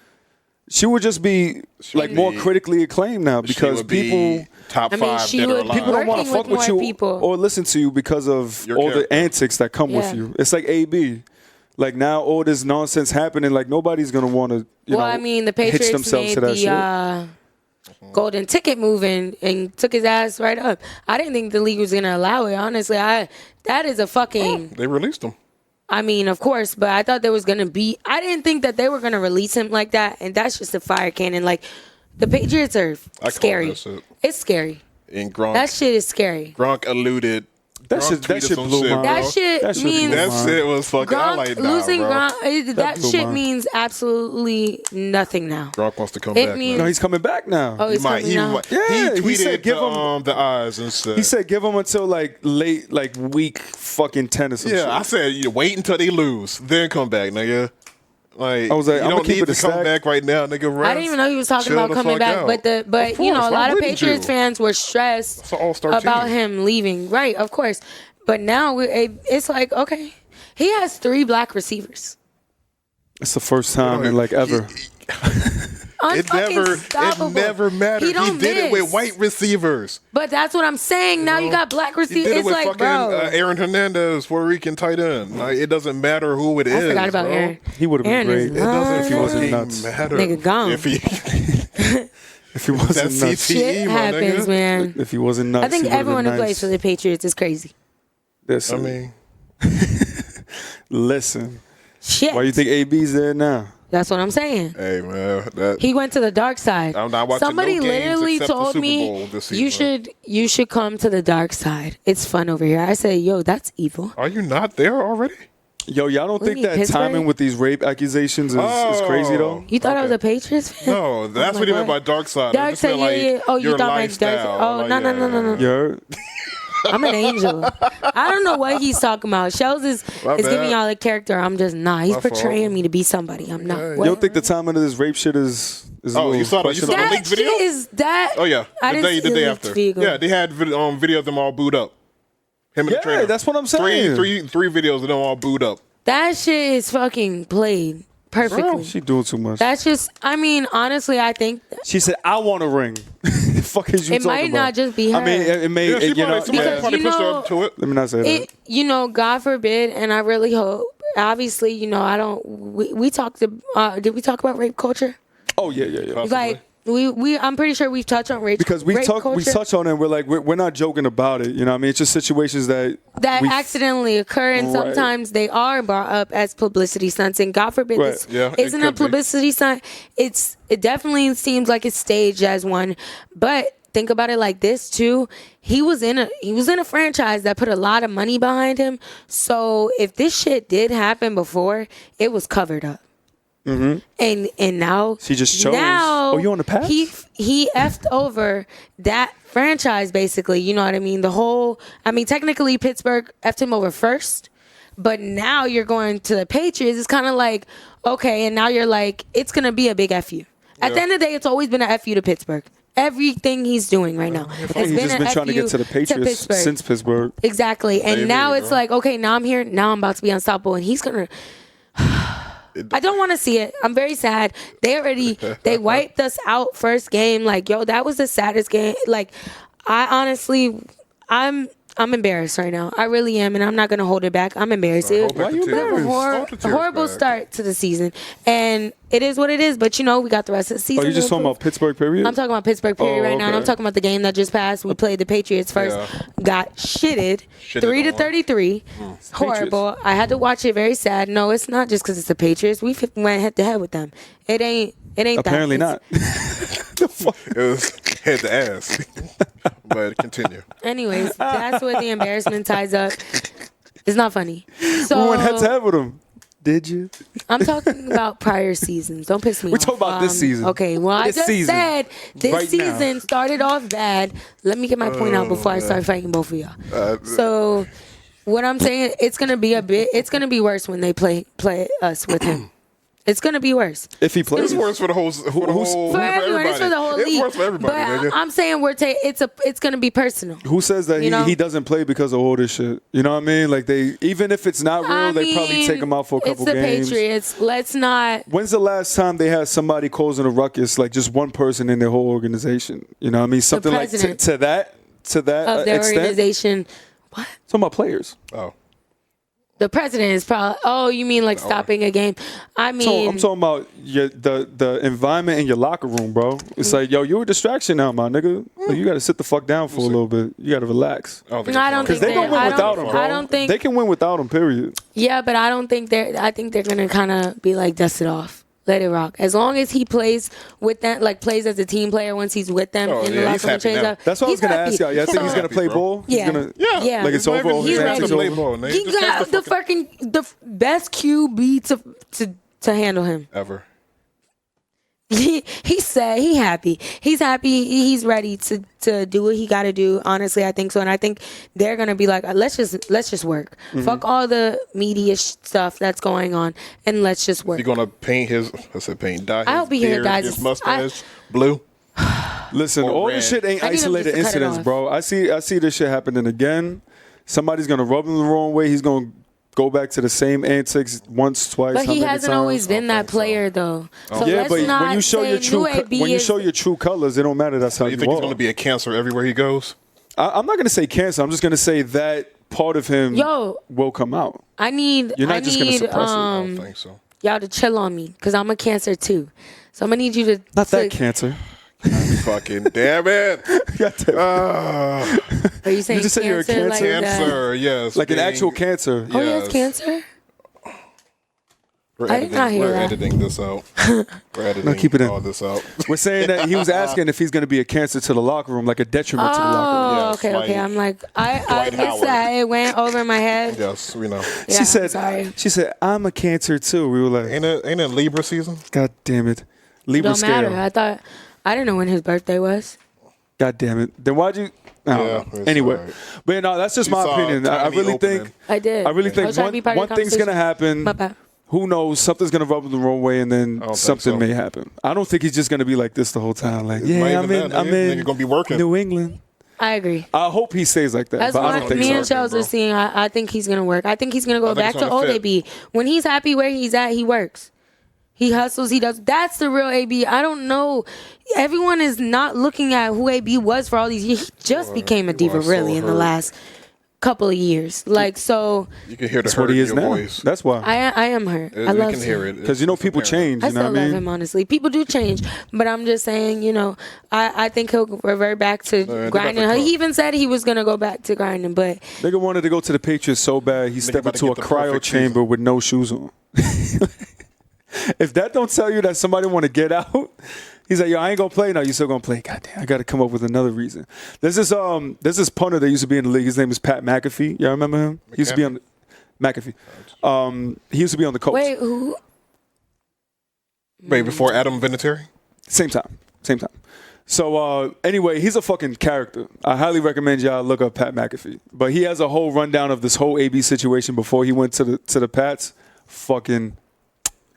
She would just be more critically acclaimed now because people top five. People don't want to fuck with you or listen to you because of all the antics that come with you. It's like AB. Like now, all this nonsense happening. Like nobody's gonna want to. The Patriots made the golden ticket move and took his ass right up. I didn't think the league was gonna allow it. Honestly, that is a fucking. They released him. I mean, of course, but I thought there was going to be... I didn't think that they were going to release him like that, and that's just a fire cannon. Like, the Patriots are scary. It's scary. And Gronk... That shit is scary. Gronk alluded... That shit blew my mind. That shit means... That shit was fucking... Gronk, like, losing bro. Gronk... That shit means absolutely nothing now. Gronk wants to come back. Means, no, he's coming back now. Oh, he's coming now? Yeah, he tweeted he said, give him the eyes and stuff. He said give him until like late, like week fucking 10 or something. Yeah, I said you wait until they lose, then come back, nigga. Like, I was like, you I'm don't gonna keep need it to come back right now, nigga. Rest, I didn't even know he was talking about coming back, out. but you know, a lot of Patriots fans were stressed about him leaving. Right, of course. But now it's like, okay, he has 3 black receivers. It's the first time in like ever. It never mattered. He did it with white receivers. But that's what I'm saying. Now you got black receivers. He did it with like, fucking bro. Aaron Hernandez, Puerto Rican tight end. Like, it doesn't matter who it is. I forgot about Aaron. He would have been great. It doesn't if he wasn't nuts. matter. Nigga gone. If he wasn't nuts. Shit happens, man. If he wasn't nuts, I think everyone who plays for the Patriots is crazy. Listen. I mean, listen. Shit. Why you think AB's there now? That's what I'm saying. Hey man, he went to the dark side. I'm not watching Somebody no games literally except the told Super me Bowl this season. you should come to the dark side. It's fun over here. I said, yo, that's evil. Are you not there already? Yo, y'all don't think that Pittsburgh? timing with these rape accusations is crazy though? You thought I was a Patriots fan? No, that's what he meant by dark side. Dark side, yeah. Oh, you thought my dark side? Oh, no. Yo. I'm an angel. I don't know what he's talking about. Shells is giving y'all a character. I'm just not. He's portraying me to be somebody. I'm not. You don't think the timing of this rape shit is you saw the leaked video? Oh yeah, the day after. Yeah, they had video of them all booed up. Him in the trailer. That's what I'm saying. Three videos of them all booed up. That shit is fucking played perfectly. Bro, she doing too much. That's just. I mean, honestly, I think she said, "I want a ring." The fuck is you it talking might about? not just be her. I mean, it may. Yeah, because pushed her up to it. Let me not say that. You know, God forbid, and I really hope. Obviously, you know, I don't. We talked. Did we talk about rape culture? Oh yeah. Possibly. Like I'm pretty sure we've touched on rape because we culture. touch on it. And we're like we're not joking about it. You know what I mean? It's just situations that accidentally occur, and sometimes they are brought up as publicity stunts. And God forbid this isn't a publicity stunt. It definitely seems like it's staged as one, but. Think about it like this too. He was in a franchise that put a lot of money behind him. So if this shit did happen before, it was covered up. Mm-hmm. And now she just chose. Now you on the path? He effed over that franchise basically. You know what I mean? Technically Pittsburgh effed him over first, but now you're going to the Patriots. It's kind of like okay, and now you're like it's gonna be a big F you. At the end of the day, it's always been an F you to Pittsburgh. Everything he's doing right now. He's just been trying to get to the Patriots since Pittsburgh. Exactly. And now it's like, okay, now I'm here. Now I'm about to be unstoppable. And he's going to... I don't want to see it. I'm very sad. They wiped us out first game. Like, yo, that was the saddest game. Like, I'm embarrassed right now. I really am, and I'm not going to hold it back. I'm embarrassed. Why you embarrassed? A horrible start to the season, and it is what it is. But, you know, we got the rest of the season. Oh, you just talking about Pittsburgh period? I'm talking about Pittsburgh period right now, and I'm talking about the game that just passed. We played the Patriots first. Got shitted 3-33. Horrible. I had to watch it. Very sad. No, it's not just because it's the Patriots. We went head to head with them. It ain't apparently that. It was head to ass. But continue. Anyways, that's where the embarrassment ties up. It's not funny. So we went head to head with them. Did you? I'm talking about prior seasons. Don't piss me off. We're talking about this season. Okay, well, I just said this season started off bad. Let me get my point out before I start fighting both of y'all. So what I'm saying, it's gonna be worse when they play us with him. It's gonna be worse. If he plays, it's worse for the whole for everyone. It's for the whole league. It's worse for everybody. But I'm saying it's gonna be personal. Who says that he doesn't play because of all this shit? You know what I mean? Like even if it's not real, they probably take him out for a couple games. It's the Patriots. Let's not. When's the last time they had somebody causing a ruckus, like just one person in their whole organization? You know what I mean? Something like to that of their extent? organization. What? Talking about players. Oh. The president is probably. Oh, you mean like stopping a game? I mean, I'm talking about the environment in your locker room, bro. It's like, yo, you're a distraction now, my nigga. Like, you got to sit the fuck down for a little bit. You got to relax. I don't think because they don't win without him, bro. I don't think they can win without him. Period. Yeah, but I don't think they're. I think they're gonna kind of be like, dust it off. Let it rock. As long as he plays with them, like plays as a team player once he's with them in the locker room. That's what I was going to ask y'all. Y'all think he's going to play ball? Yeah. Yeah. Like it's over. He's ready. He got the best QB to handle him. Ever. He said he happy. He's happy. He's ready to do what he got to do. Honestly, I think so, and I think they're gonna be like, let's just work. Mm-hmm. Fuck all the media stuff that's going on, and let's just work. You're gonna paint his. Dye his I hope he dyes his mustache blue. Listen, all this shit ain't isolated incidents, bro. I see this shit happening again. Somebody's gonna rub him the wrong way. He's gonna go back to the same antics once, twice. But he hasn't always been that player, though. So yeah, but when you show your true colors, it don't matter. That's how you think he's going to be a cancer everywhere he goes? I'm not going to say cancer. I'm just going to say that part of him will come out. You're not just going to suppress it. I don't think so. Y'all to chill on me because I'm a cancer too. So I'm going to need you to not that cancer. Fucking damn it! Are you saying you just said you're a cancer? Like cancer, yes. Like an actual cancer. Oh, yes. He has cancer? We're editing this out. We're editing all this out. We're saying that he was asking if he's going to be a cancer to the locker room, like a detriment to the locker room. Oh, okay. I'm like, I missed that. It went over my head. Yes, we know. Yeah, she said, I'm a cancer too. We were like, ain't it Libra season? God damn it. Libra don't scale. matter. I didn't know when his birthday was. God damn it. Then why'd you... Anyway. Right. But no, that's just my opinion. I really think... I did. I really think one thing's going to happen. My bad. Who knows? Something's going to rub him the wrong way, and then something may happen. I don't think he's just going to be like this the whole time. Like, I'm in you're going to be working. New England. I agree. I hope he stays like that. That's but I don't think me and Charles are seeing. I think he's going to work. I think he's going to go back to old AB. When he's happy where he's at, he works. He hustles. He does. That's the real AB. I don't know. Everyone is not looking at who AB was for all these years. He just became a diva, really, in the last couple of years. Like, so. You can hear the hurt in your voice. That's why. I am hurt. I love him. Hear it. Because, people change. I still love him, honestly. People do change. But I'm just saying, I think he'll revert back to grinding. He even said he was going to go back to grinding, but. Nigga wanted to go to the Patriots so bad, he stepped into a cryo chamber with no shoes on. If that don't tell you that somebody want to get out, he's like, yo, I ain't gonna play. No, you still gonna play. Goddamn, I got to come up with another reason. There's this punter that used to be in the league. His name is Pat McAfee. Y'all remember him? He used to be on McAfee. He used to be on the Colts. Wait, who? Wait, before Adam Vinatieri? Same time. So anyway, he's a fucking character. I highly recommend y'all look up Pat McAfee. But he has a whole rundown of this whole AB situation before he went to the Pats. Fucking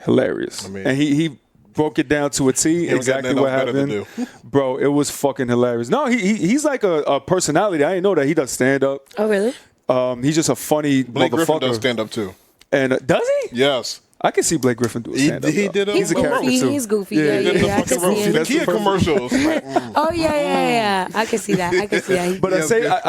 hilarious. And he broke it down to a T, exactly what happened. Bro, it was fucking hilarious. No, he's like a personality. I didn't know that. He does stand up. Oh, really? He's just a funny Blake motherfucker. Griffin does stand up too. And does he? Yes. I can see Blake Griffin do a stand up. He's a character too. He's goofy. Yeah, I can see him. The Kia commercials. Oh yeah. I can see that. But I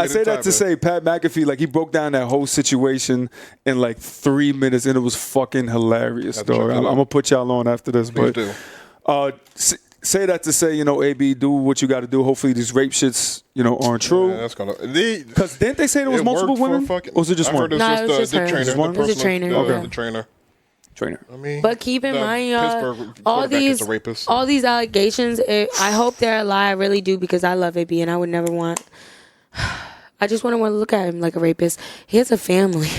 say that to say Pat McAfee, like, he broke down that whole situation in like 3 minutes, and it was fucking hilarious, dog. I'm gonna put y'all on after this. Please but say that to say, AB, do what you got to do. Hopefully these rape shits, aren't true. Yeah, that's gonna. Because didn't they say there was multiple women? Or was it just one? No, it was just her. It was a trainer. The trainer. But keep in mind, y'all, all these allegations, I hope they're a lie. I really do, because I love AB, and I would never want. I just want to look at him like a rapist. He has a family.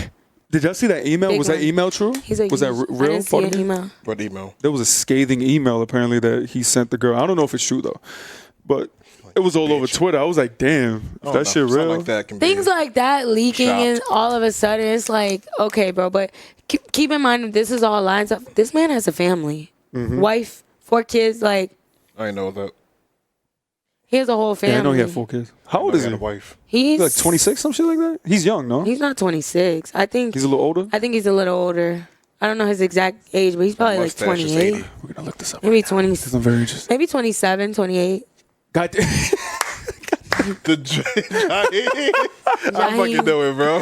Did y'all see that email? Was that email true? Was that real? I didn't see an email. What email? There was a scathing email apparently that he sent the girl. I don't know if it's true though, but it was all over Twitter. I was like, damn, that shit real. Like that things like that leaking, and all of a sudden it's like, okay, bro, but keep in mind, this is all lines up. This man has a family, wife, 4 kids. Like, I didn't know that. He has a whole family. Yeah, I know he had 4 kids. How old is he? Wife. He's like 26, some shit like that. He's young, no? He's not 26. I think he's a little older. I think he's a little older. I don't know his exact age, but he's probably like 28. We're gonna look this up. Maybe 20. This is very interesting. Maybe 27, 28. God damn. The I fucking know it, bro.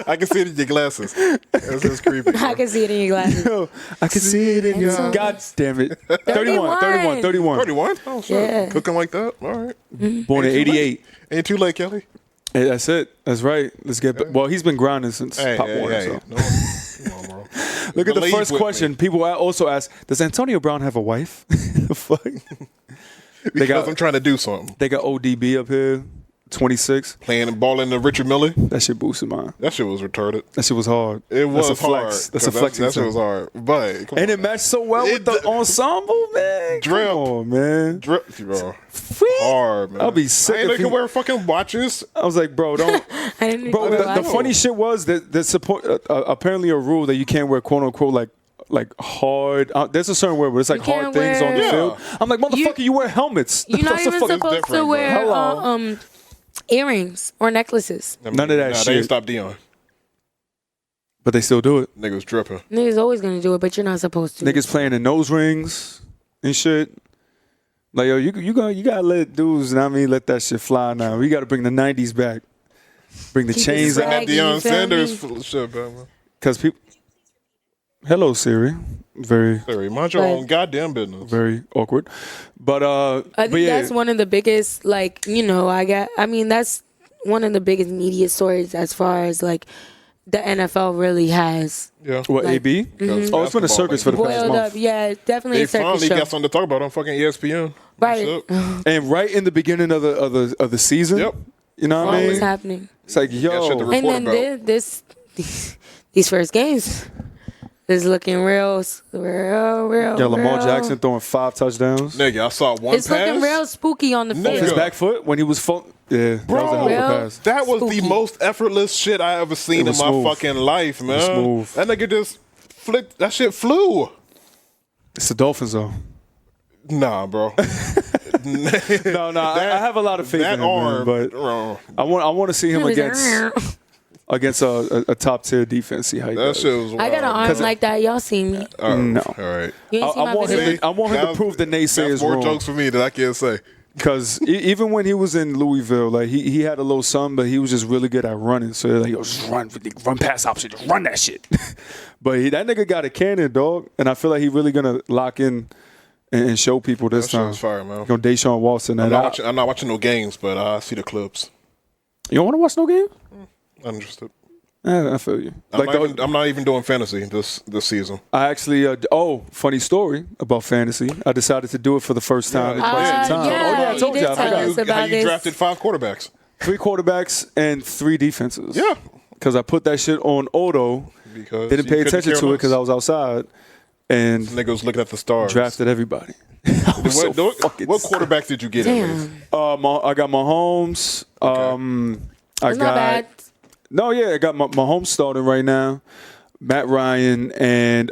I can see it in your glasses. That's just creepy. Bro. I can see it in your glasses. Yo, I can see it in your. God damn it. 31. 31? Oh, shit. Yeah. Cooking like that? All right. Born in 88. Ain't too late, Kelly. Hey, that's it. That's right. Let's get. Well, he's been grinding since Pop Warner. So. No, come on, bro. Look at the first question. People also ask, does Antonio Brown have a wife? Fuck. Because I'm trying to do something. They got ODB up here, 26. Playing and balling to Richard Mille. That shit boosted mine. That shit was retarded. That shit was hard. It was That's a flex. hard. That's a flex. That shit was hard. But and it matched so well with the ensemble, man. Drip. Come on, man. Drip, bro. Free. Hard, man. I'll be sick I ain't if he can wear fucking watches. I was like, bro, don't. Bro, the funny shit was that there's apparently a rule that you can't wear quote unquote like hard. There's a certain word where it's like hard things on the field. I'm like, motherfucker, you wear helmets. You're not even supposed to wear earrings or necklaces. None of that shit. They ain't stopped Dion. But they still do it. Niggas dripping. Niggas always gonna do it, but you're not supposed to. Niggas playing in nose rings and shit. Like, yo, you gotta let dudes, let that shit fly now. We gotta bring the 90s back. Bring the chains out. Bring that Deion Sanders shit back, man. Because people. Hello, Siri. Siri, mind your own goddamn business. Very awkward. But I think that's one of the biggest, that's one of the biggest media stories as far as like the NFL really has. Yeah. What, AB? Mm-hmm. Oh, it's been a circus for the past month. Yeah, definitely a circus show. They finally got something to talk about on fucking ESPN. Right. And right in the beginning of the season. Yep. You know what I mean? What's happening? It's like, yo. And then these first games is looking real. Yeah, Lamar Jackson throwing 5 touchdowns. Nigga, I saw one It's pass. looking real spooky on the field. His back foot when he was yeah, bro, that was a hell of a pass. That was spooky. the most effortless shit I ever seen in my fucking life, man. Smooth. That nigga just flipped. That shit flew. It's the Dolphins, though. Nah, bro. No, I have a lot of faith in him, man, but I want to see him against a top tier defense. See how he does. Shit was wild. I got an arm like that. Y'all see me? No. All right. You ain't see I want him to prove the naysayers that's more wrong. jokes for me that I can't say. Because even when he was in Louisville, like he had a little something, but he was just really good at running. So they're like, yo, just run pass option, just run that shit. But that nigga got a cannon, dog, and I feel like he really gonna lock in and show people this that time. That shit was fire, man. Go Deshaun Watson. I'm not watching no games, but I see the clips. You don't want to watch no game? I'm interested. I feel you. I'm not even doing fantasy this season. I actually, funny story about fantasy. I decided to do it for the first time in quite some time. Yeah, I told you. How you drafted 5 quarterbacks? 3 quarterbacks and 3 defenses. Yeah. Because I put that shit on auto. Because didn't pay attention to it because I was outside. And nigga was looking at the stars. Drafted everybody. What quarterback did you get? Damn. I got Mahomes. Okay. That's not bad. No, yeah, I got Mahomes starting right now. Matt Ryan and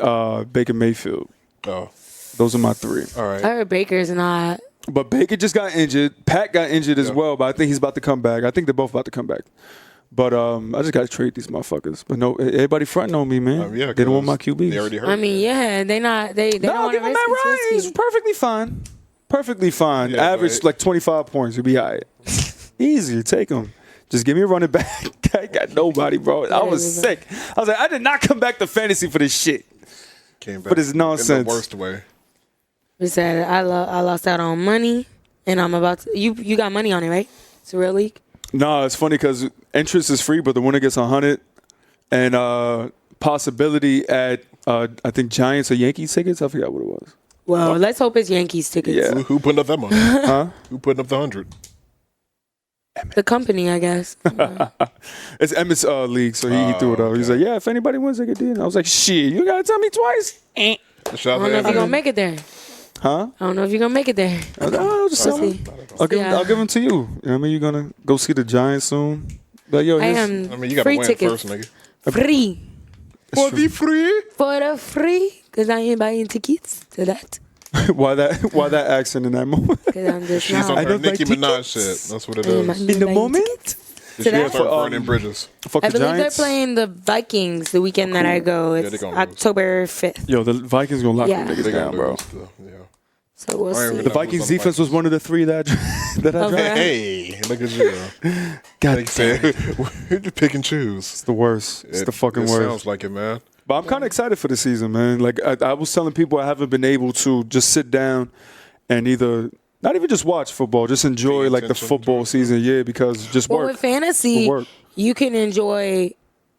Baker Mayfield. Oh. Those are my 3. All right. I heard Baker's not. But Baker just got injured. Pat got injured as well, but I think he's about to come back. I think they're both about to come back. But I just got to trade these motherfuckers. But no, everybody fronting on me, man. Yeah, they don't want my QBs. They already heard. I mean, yeah, they don't want to give him Matt Ryan. He's perfectly fine. Perfectly fine. Yeah, average like 25 points. You'll be all right. Easy. Take him. Just give me a running back. I got nobody, bro. I was sick. I was like, I did not come back to fantasy for this shit. Came back for this nonsense. In the worst way. We said I lost out on money, and I'm about to. You got money on it, right? It's a real league. No, it's funny because interest is free, but the winner gets 100, and possibility at I think Giants or Yankees tickets. I forgot what it was. Well, let's hope it's Yankees tickets. Yeah. Who putting up that money? Huh? Who putting up the 100? The company, I guess. It's Emmett's league, so he threw it up. He's like, yeah, if anybody wins, they get in. I was like, shit, you gotta tell me twice. I don't know if you're gonna make it there. Huh? I don't know if you're gonna make it there. I'll give them to you. You know what I mean? You're gonna go see the Giants soon. But yo, you gotta free win tickets. first, nigga. Free. For the free? For the free. Because I ain't buying tickets to that. Why that accent in that moment? Because I'm just She's not. on her Nicki Minaj shit. That's what it is. In the moment? She has her burning bridges. I believe they're playing the Vikings the weekend that I go. It's October 5th. Yo, the Vikings gonna lock them niggas down, bro. Yeah. So we'll see. The Vikings defense was one of the 3 that I drafted. Hey, look at you. God damn it. You pick and choose. It's the worst. It's the fucking worst. Sounds like it, man. But I'm kind of excited for the season, man. Like I was telling people, I haven't been able to just sit down and either not even just watch football, just enjoy like the football season. Yeah, because just work. Well, with fantasy, you can enjoy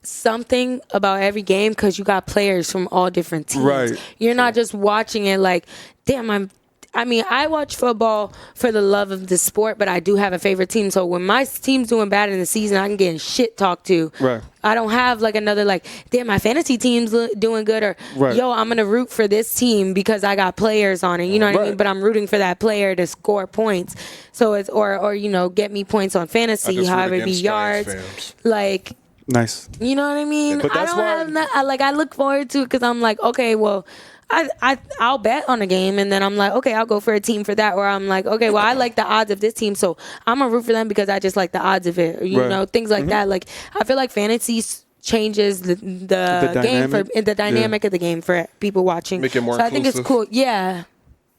something about every game because you got players from all different teams. Right. You're not just watching it like, damn, I watch football for the love of the sport, but I do have a favorite team. So when my team's doing bad in the season, I can get shit talked to. Right. I don't have like another like, damn, my fantasy team's doing good, or yo, I'm gonna root for this team because I got players on it. You know what I mean? But I'm rooting for that player to score points. So it's or get me points on fantasy, however it be yards, like. Nice. You know what I mean? But that's I look forward to it because I'm like, okay, well, I'll bet on a game, and then I'm like, okay, I'll go for a team for that. Or I'm like, okay, well, I like the odds of this team, so I'm gonna root for them because I just like the odds of it. Or, you know, things like that. Like I feel like fantasy changes the game for the dynamic of the game for people watching. Make it more so I think it's cool. Yeah.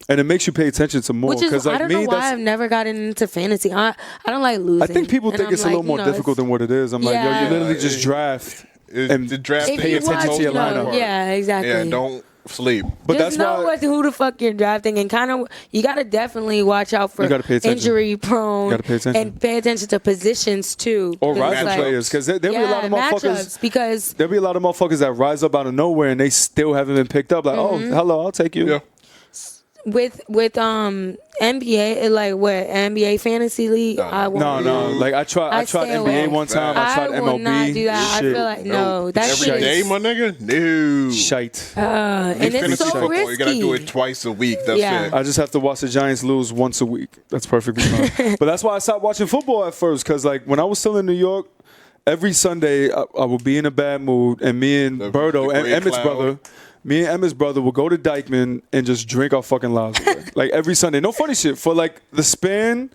And it makes you pay attention to more. Which is, like, I don't know why I've never gotten into fantasy. I don't like losing. I think people think it's a little more difficult than what it is. I'm like, yo, you literally just draft. The draft pay attention to your lineup. Yeah, exactly. Yeah, don't sleep. But just know who the fuck you're drafting, and kind of you got to definitely watch out for injury prone and pay attention to positions too. Or rising players, because there'll be a lot of motherfuckers. Because there'll be a lot of motherfuckers that rise up out of nowhere and they still haven't been picked up. Like, oh, hello, I'll take you. Yeah. With NBA, like what NBA fantasy league? No. Like I tried NBA one time. I tried MLB. I will not do that. Shit. I feel like no. That's every day, my nigga. No. Shite. And it's so football, risky. You gotta do it twice a week. That's it. I just have to watch the Giants lose once a week. That's perfectly fine. But that's why I stopped watching football at first, because like when I was still in New York, every Sunday I would be in a bad mood, and me and Birdo and Emmett's brother. Me and Emma's brother would go to Dykeman and just drink our fucking lives away. Like every Sunday. No funny shit. For like the span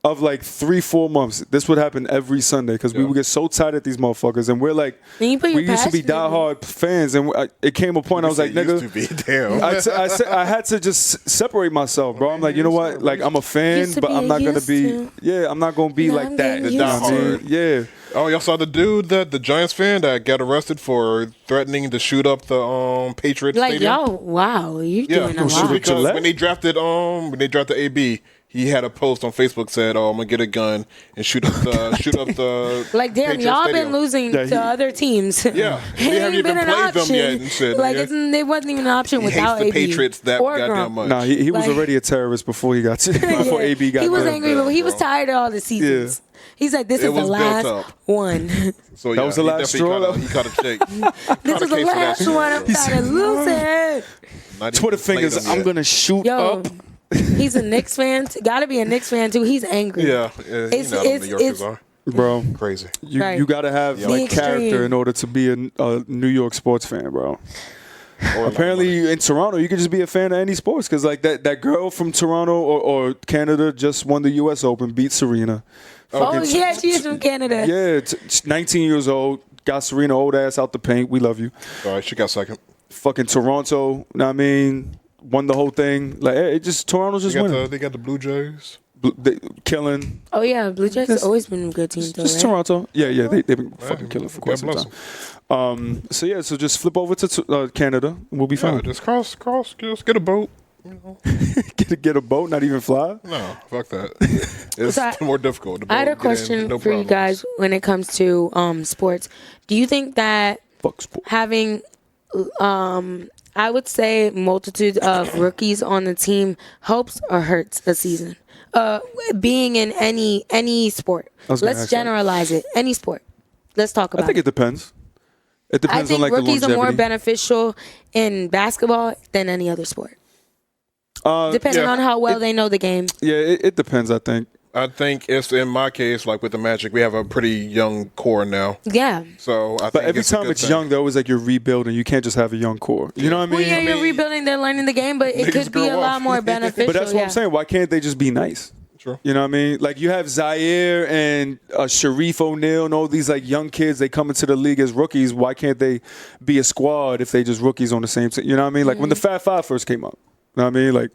of like 3-4 months, this would happen every Sunday because we would get so tired at these motherfuckers. And we're like, we used to be diehard fans. And it came a point I was like, nigga. I had to just separate myself, bro. I'm like, you know what? Like, I'm a fan, but I'm not going to be. Yeah, I'm not going to be like that. The diehard. Yeah. Oh, y'all saw the dude, the Giants fan that got arrested for threatening to shoot up the Patriots stadium? Yo, wow, you're doing a lot. Because when they drafted AB, he had a post on Facebook said, "Oh, I'm gonna get a gun and shoot up the like, damn, Patriots y'all stadium. Been losing to other teams. Yeah, we haven't even played them yet and shit. Like, it wasn't even an option without hates the AB. Patriots that goddamn much. Nah, he was already a terrorist before he got before AB got. He was angry, but he was tired of all the seasons. Yeah. He's like, this is the last one. So that was the last straw. He caught a shake. This is the last one. I'm tired of losing. Twitter fingers. I'm gonna shoot up. He's a Knicks fan. Got to be a Knicks fan too. He's angry. Yeah, it's bro. Crazy. You got to have like character in order to be a New York sports fan, bro. Apparently in Toronto, you can just be a fan of any sports because like that girl from Toronto or Canada just won the U.S. Open, beat Serena. Oh yeah, she is from Canada. Yeah, 19 years old, got Serena old ass out the paint. We love you. All right, she got second. Fucking Toronto, know what I mean, won the whole thing. Like it just Toronto's just winning. They got the Blue Jays. Killing. Oh yeah, Blue Jays has always been a good team. Just Toronto. Yeah, they've been fucking killing for quite some time. So just flip over to Canada. We'll be fine. Just cross. Just get a boat. You know. get a boat, not even fly? No, fuck that. It's more difficult. I had a question for you guys when it comes to sports. Do you think that having I would say multitude of rookies on the team helps or hurts a season? Being in any sport. Let's generalize it. Any sport. Let's talk about it. I think it depends. It depends on like the longevity. I think rookies are more beneficial in basketball than any other sport. Depending on how well they know the game. Yeah, it depends, I think. I think it's in my case, like with the Magic, we have a pretty young core now. Yeah. So I think but every time it's young, they're always like you're rebuilding. You can't just have a young core. You know what I mean? Well, yeah, you're rebuilding. They're learning the game, but it could be a lot more beneficial. But that's what I'm saying. Why can't they just be nice? Sure. You know what I mean? Like you have Zaire and Sharif O'Neal and all these like young kids. They come into the league as rookies. Why can't they be a squad if they just rookies on the same team? You know what I mean? Like when the Fat Five first came up. You know what I mean? Like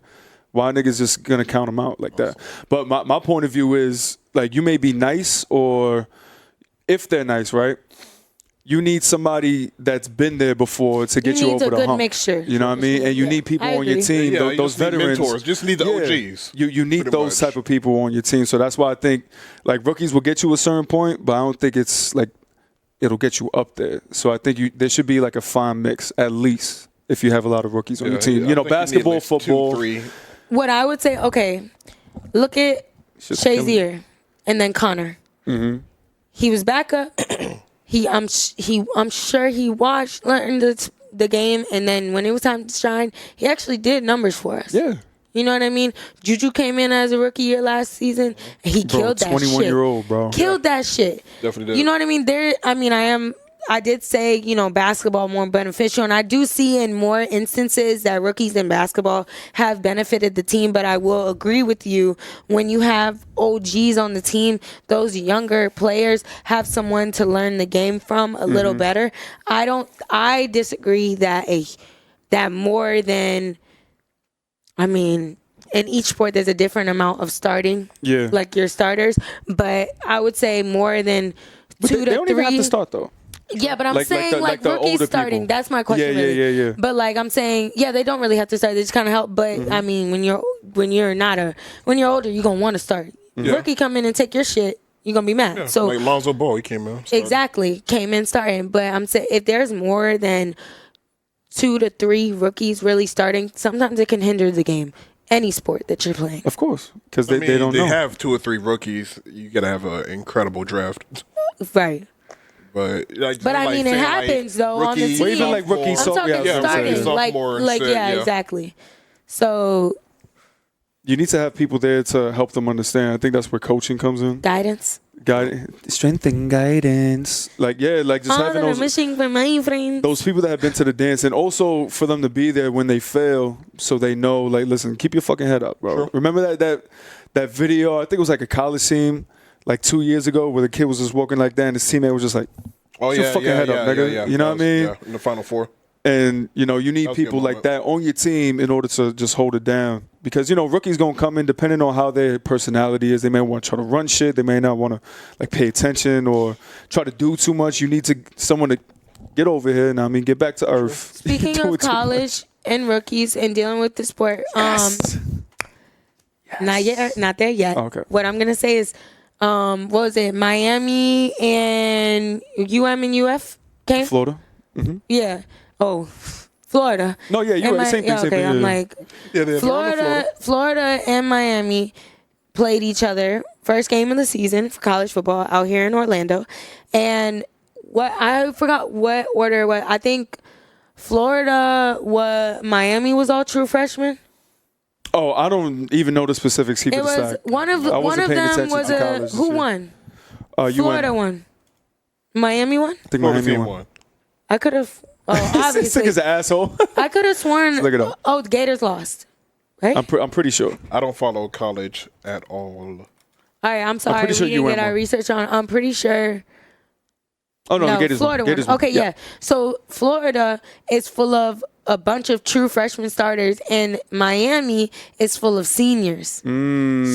Why niggas just gonna count them out like that? But my point of view is, like, you may be nice, or if they're nice, right? You need somebody that's been there before to get you over the hump. You need a good mixture. You know what I mean? And you need people on your team, those veterans. Mentors. Just need the OGs. You need those type of people on your team. So that's why I think, like, rookies will get you a certain point, but I don't think it's like it'll get you up there. So I think there should be like a fine mix, at least, if you have a lot of rookies on your team. You know, basketball, football. 2, 3. What I would say, okay, look at Shazier and then Connor. Mm-hmm. He was backup. I'm sure he learned the game, and then when it was time to shine, he actually did numbers for us. Yeah. You know what I mean? Juju came in as a rookie year last season, and he killed that 21-year-old, bro. Killed that shit. Definitely did. You know what I mean? I did say, basketball more beneficial, and I do see in more instances that rookies in basketball have benefited the team, but I will agree with you, when you have OGs on the team, those younger players have someone to learn the game from a little better. I disagree that more than, in each sport there's a different amount of starting, like your starters, but I would say more than 2 to 3. They don't even have to start, though. Yeah, but I'm saying rookies starting. People. That's my question. Yeah. But I'm saying, they don't really have to start. They just kind of help. But when you're older, you're gonna want to start. Rookie come in and take your shit, you're gonna be mad. Yeah, so like Lonzo Ball, he came in. Exactly, came in starting. But I'm saying, if there's more than 2 to 3 rookies really starting, sometimes it can hinder the game. Any sport that you're playing, of course, because they don't know. They have 2 or 3 rookies. You gotta have an incredible draft, right? But it happens though on the team. Even like rookie, starting, exactly. So you need to have people there to help them understand. I think that's where coaching comes in. Guidance, strength and guidance. Just having those people that have been to the dance, and also for them to be there when they fail, so they know. Like, listen, keep your fucking head up, bro. Sure. Remember that video? I think it was like a college team. Like 2 years ago, where the kid was just walking like that, and his teammate was just like, "Put your fucking head up, nigga." Yeah. You know what I mean? Yeah, in the Final Four. And you need people like that on your team in order to just hold it down. Because rookies gonna come in depending on how their personality is. They may want to try to run shit. They may not want to pay attention or try to do too much. You need someone to get over here and get back to earth. Speaking of college and rookies and dealing with the sport, yes. not there yet. Okay. What I'm gonna say is. What was it? Miami and UM and UF came? Florida. Mm-hmm. Yeah. Oh, Florida. No, yeah, you're right. Same thing. Okay, I'm like, Florida and Miami played each other. First game of the season for college football out here in Orlando. And I forgot what order. I think Miami was all true freshmen. Oh, I don't even know the specifics. It was one of them was who won? Florida won. Miami won? I think Miami won. I could have. Oh, obviously. This nigga's an asshole. I could have sworn. Look it up. Oh, the Gators lost. Right? I'm pretty sure. I don't follow college at all. All right, I'm sorry. We didn't get our research on. I'm pretty sure. Oh no, the Gators Florida won. Okay, yeah. So Florida is full of a bunch of true freshman starters, and Miami is full of seniors.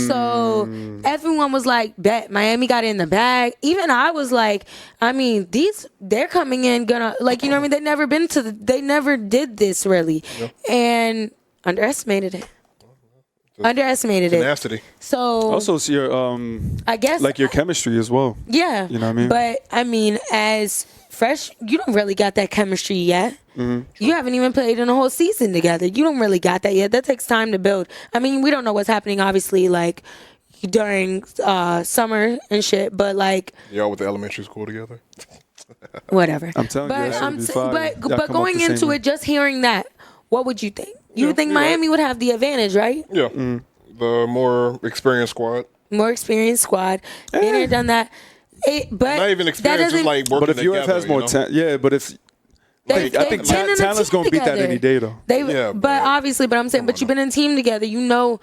So everyone was like, bet Miami got in the bag. Even I was like, they're coming in gonna they never did this really, and underestimated it. Tenacity. So also it's your I guess your chemistry as well. Yeah. You know what I mean? But as fresh, you don't really got that chemistry yet. Mm-hmm. You haven't even played in a whole season together. You don't really got that yet. That takes time to build. We don't know what's happening, obviously, during summer and shit, but y'all went to elementary school together? Whatever. I'm telling you, but going into it, just hearing that, what would you think? You would think Miami would have the advantage, right? Yeah. The more experienced squad. Been here, done that. But not even experience, just working together. But if UF has more talent, but if I think talent's gonna beat that any day, though. But I'm saying, but you've been in a team together. You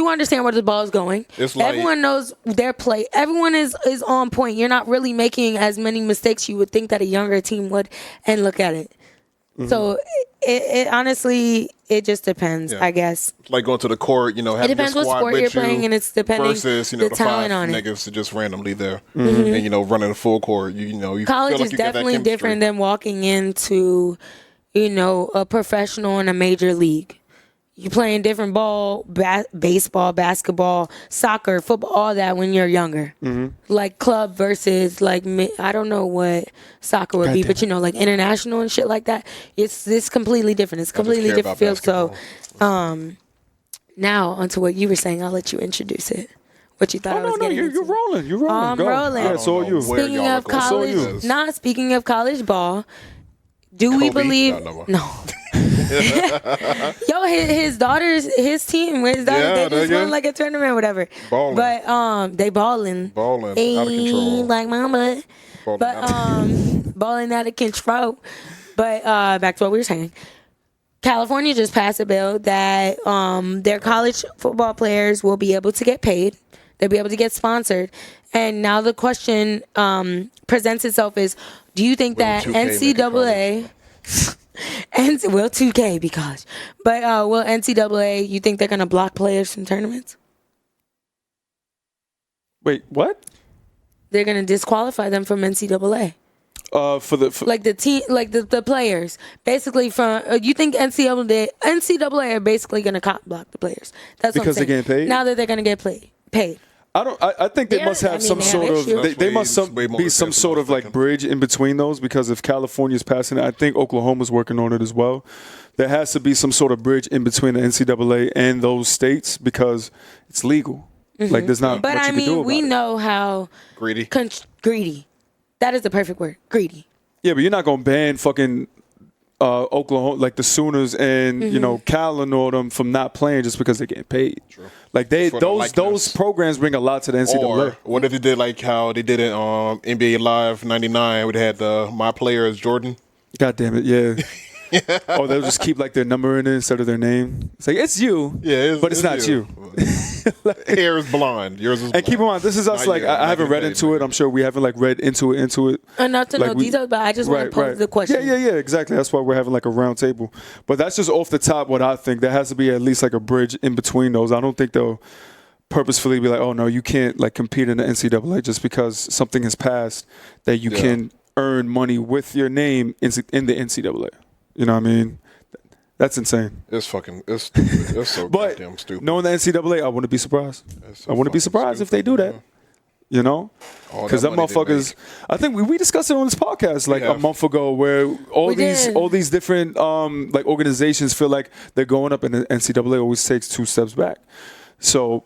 understand where the ball is going. Everyone knows their play. Everyone is on point. You're not really making as many mistakes you would think that a younger team would. And look at it. So it honestly, it just depends, I guess. Like going to the court, have it depends what sport you're playing, and it's depending versus the the talent five on it. niggas just randomly there, and running a full court. You college feel like is you get that definitely chemistry. different than walking into, a professional in a major league. You playing different ball, baseball, basketball, soccer, football, all that when you're younger. Like club versus I don't know what soccer would be, but like international and shit like that. It's completely different. It's completely different field. So, now onto what you were saying. I'll let you introduce it. What you thought I was getting into. You're rolling. You're rolling. I'm rolling. Yeah, it's all you. Speaking of college, speaking of college ball, do we believe? No. Yo, his team, they just won like a tournament or whatever. Ballin'. But they balling out of control. like mama. Balling out of control. But back to what we were saying. California just passed a bill that their college football players will be able to get paid. They'll be able to get sponsored. And now the question presents itself is, do you think that NCAA and will 2K be college? But will NCAA, you think they're going to block players from tournaments? Wait, what? They're going to disqualify them from NCAA. For the team, the players, basically from you think NCAA are basically going to block the players? That's because what I'm saying. They're getting paid. Now that they're going to get paid. I think they must have some sort of. They must be some sort of like bridge in between those, because if California's passing it, I think Oklahoma's working on it as well. There has to be some sort of bridge in between the NCAA and those states, because it's legal. Like there's not. But much I you can do mean, about we it. know how Greedy. Greedy. That is the perfect word. Greedy. Yeah, but you're not gonna ban fucking Oklahoma, like the Sooners and Cal and all them, from not playing just because they're getting paid. True. Like those programs bring a lot to the NCAA. Or what if they did like how they did it on NBA Live '99? They had my player as Jordan. God damn it, yeah. Or they'll just keep like their number in it instead of their name. It's like, it's you, but it's not you. Hair is blonde. Yours is blonde. And keep in mind, this is us. Like I haven't read into it. I'm sure we haven't like read into it. Enough to know details, but I just want to pose the question. Yeah, exactly. That's why we're having like a round table. But that's just off the top what I think. There has to be at least like a bridge in between those. I don't think they'll purposefully be like, oh no, you can't like compete in the NCAA just because something has passed that you can earn money with your name in the NCAA. You know what I mean? That's insane. It's so but goddamn stupid. Knowing the NCAA, I wouldn't be surprised. I wouldn't be surprised if they do that. You know? Because that motherfuckers, I think we discussed it on this podcast like a month ago, where all these different like organizations feel like they're going up, and the NCAA always takes 2 steps back. So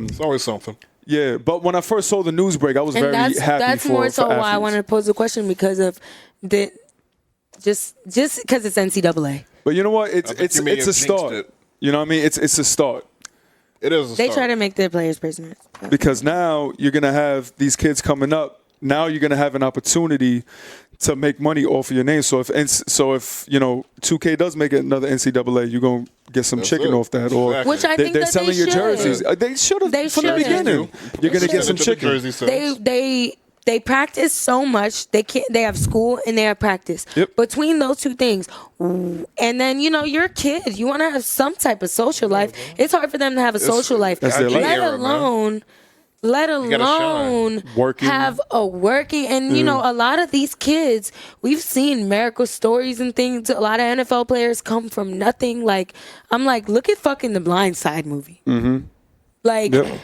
it's always something. Yeah, but when I first saw the news break, I was very happy for That's more so why I wanted to pose the question, because of the just because it's NCAA. But you know what? It's a start. You know what I mean? It's a start. It is a start. They try to make their players prisoners. Because now you're going to have these kids coming up. Now you're going to have an opportunity to make money off of your name. So if 2K does make another NCAA, you're going to get some chicken off that. Or which I think they're selling your jerseys. They should have from the beginning. You're going to get some chicken. They practice so much. They have school and they have practice. Yep. Between those two things, and then you're a kid. You want to have some type of social life. It's hard for them to have a social life. Let alone have a working. And a lot of these kids, we've seen miracle stories and things. A lot of NFL players come from nothing. Like I'm like, look at fucking the Blind Side movie. Like. Yep.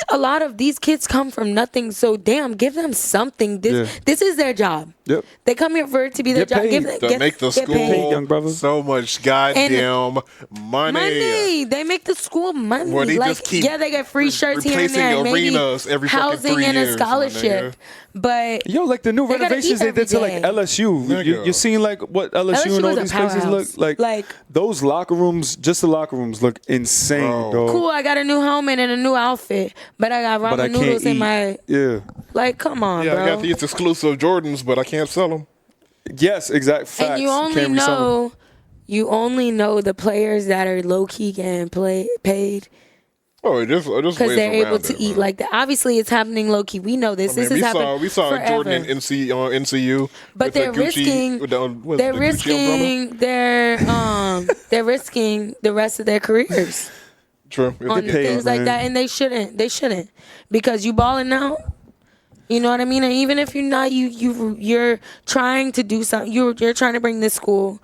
A lot of these kids come from nothing, so damn, give them something. This is their job. Yep. They come here for it to be their job. Make the school young brother. So much goddamn money. They make the school money. Well, they just keep they get free shirts here and there, and maybe every housing 3 and years, a scholarship. But like the new renovations they did to like LSU. You're seeing like what LSU and all these places look like. Those locker rooms, just the locker rooms, look insane, dog. Cool, I got a new helmet and a new outfit, but I got ramen noodles in my. Yeah. Like, come on, bro. I got these exclusive Jordans, but I can't sell them. Yes, exact facts. And you only know the players that are low key getting paid Oh, just because they're able to eat like that. Obviously, it's happening low key. We know this. This is happening. We saw forever. Jordan in NCU, but they're risking. They're risking they're risking the rest of their careers. True. On things like that, and they shouldn't. They shouldn't, because you balling out. You know what I mean? And even if you're not, you're trying to do something. You're trying to bring this school.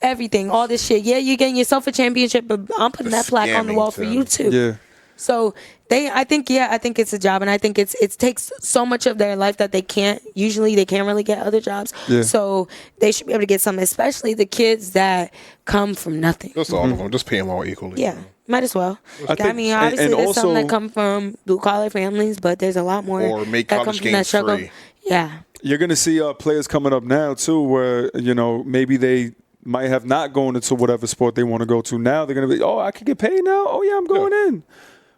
Everything, all this shit. Yeah, you're getting yourself a championship, but I'm putting that plaque on the wall for you too. Yeah. So I think it's a job, and I think it takes so much of their life that they can't really get other jobs. Yeah. So they should be able to get something, especially the kids that come from nothing. Just all of them. Just pay them all equally. Yeah. Might as well. I mean, obviously, there's some that come from blue-collar families, but there's a lot more or make that college come from that struggle. Free. Yeah. You're going to see players coming up now, too, where, maybe they might have not gone into whatever sport they want to go to. Now they're going to be, I could get paid now? Oh, yeah, I'm going in.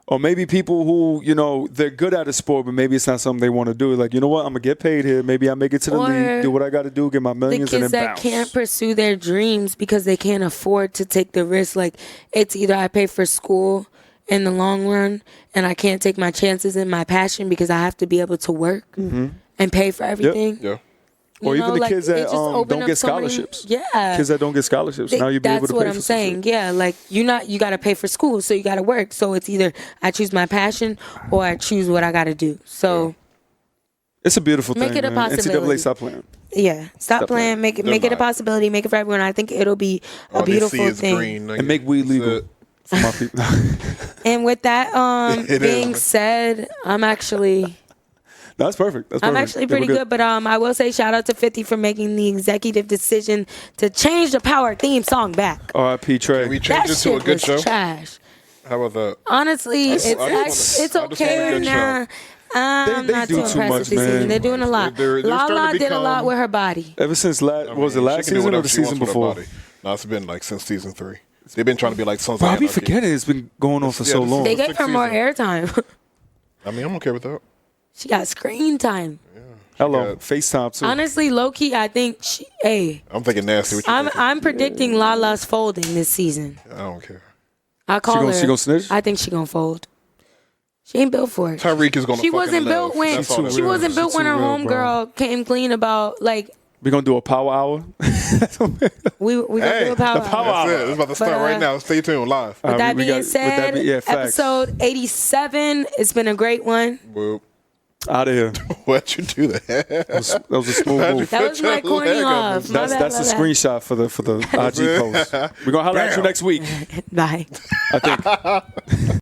Or maybe people who, they're good at a sport, but maybe it's not something they want to do. Like, you know what? I'm going to get paid here. Maybe I make it to the league, do what I got to do, get my millions, and then bounce. The kids that can't pursue their dreams because they can't afford to take the risk. Like, it's either I pay for school in the long run, and I can't take my chances in my passion because I have to be able to work and pay for everything. Yeah. Or even the kids that don't get scholarships. Kids that don't get scholarships. Now you'll be able to pay for. That's what I'm saying. Yeah, like you got to pay for school, so you got to work. So it's either I choose my passion or I choose what I got to do. So it's a beautiful thing. Make it a possibility. NCAA, stop playing. Yeah, stop playing. Make it a possibility. Make it for everyone. I think it'll be a beautiful thing. Green, and make weed legal for my people. And with that being said, I'm actually. That's perfect. I'm actually pretty good, but I will say shout out to 50 for making the executive decision to change the Power theme song back. R.I.P. Trey. Can we change it to a good show? Trash. How about that? Honestly, it's okay now. I'm not too impressed with this season. They're doing a lot. Lala did a lot with her body. Ever since was it last season or the season before? No, it's been like since season 3. They've been trying to be like Sons of Anarchy. Anarchy. Forgetting it's been going on for so long. They gave her more airtime. I mean, I'm okay with that. She got screen time. Yeah, hello, FaceTime too. Honestly, low key, I think I'm thinking nasty. I'm predicting Lala's folding this season. I don't care. I call her. She gonna snitch? I think she gonna fold. She ain't built for it. Tyreek is gonna. She wasn't built when her homegirl came clean about like. We're going to do a power hour. we going to do a power hour. It's about to start right now. Stay tuned live. With that being said, episode 87, it's been a great one. Whoop. Out of here. Why'd you do that? That was a smooth move. That was my corny off. That's a screenshot for the IG post. We're going to holler at you next week. Bye. I think.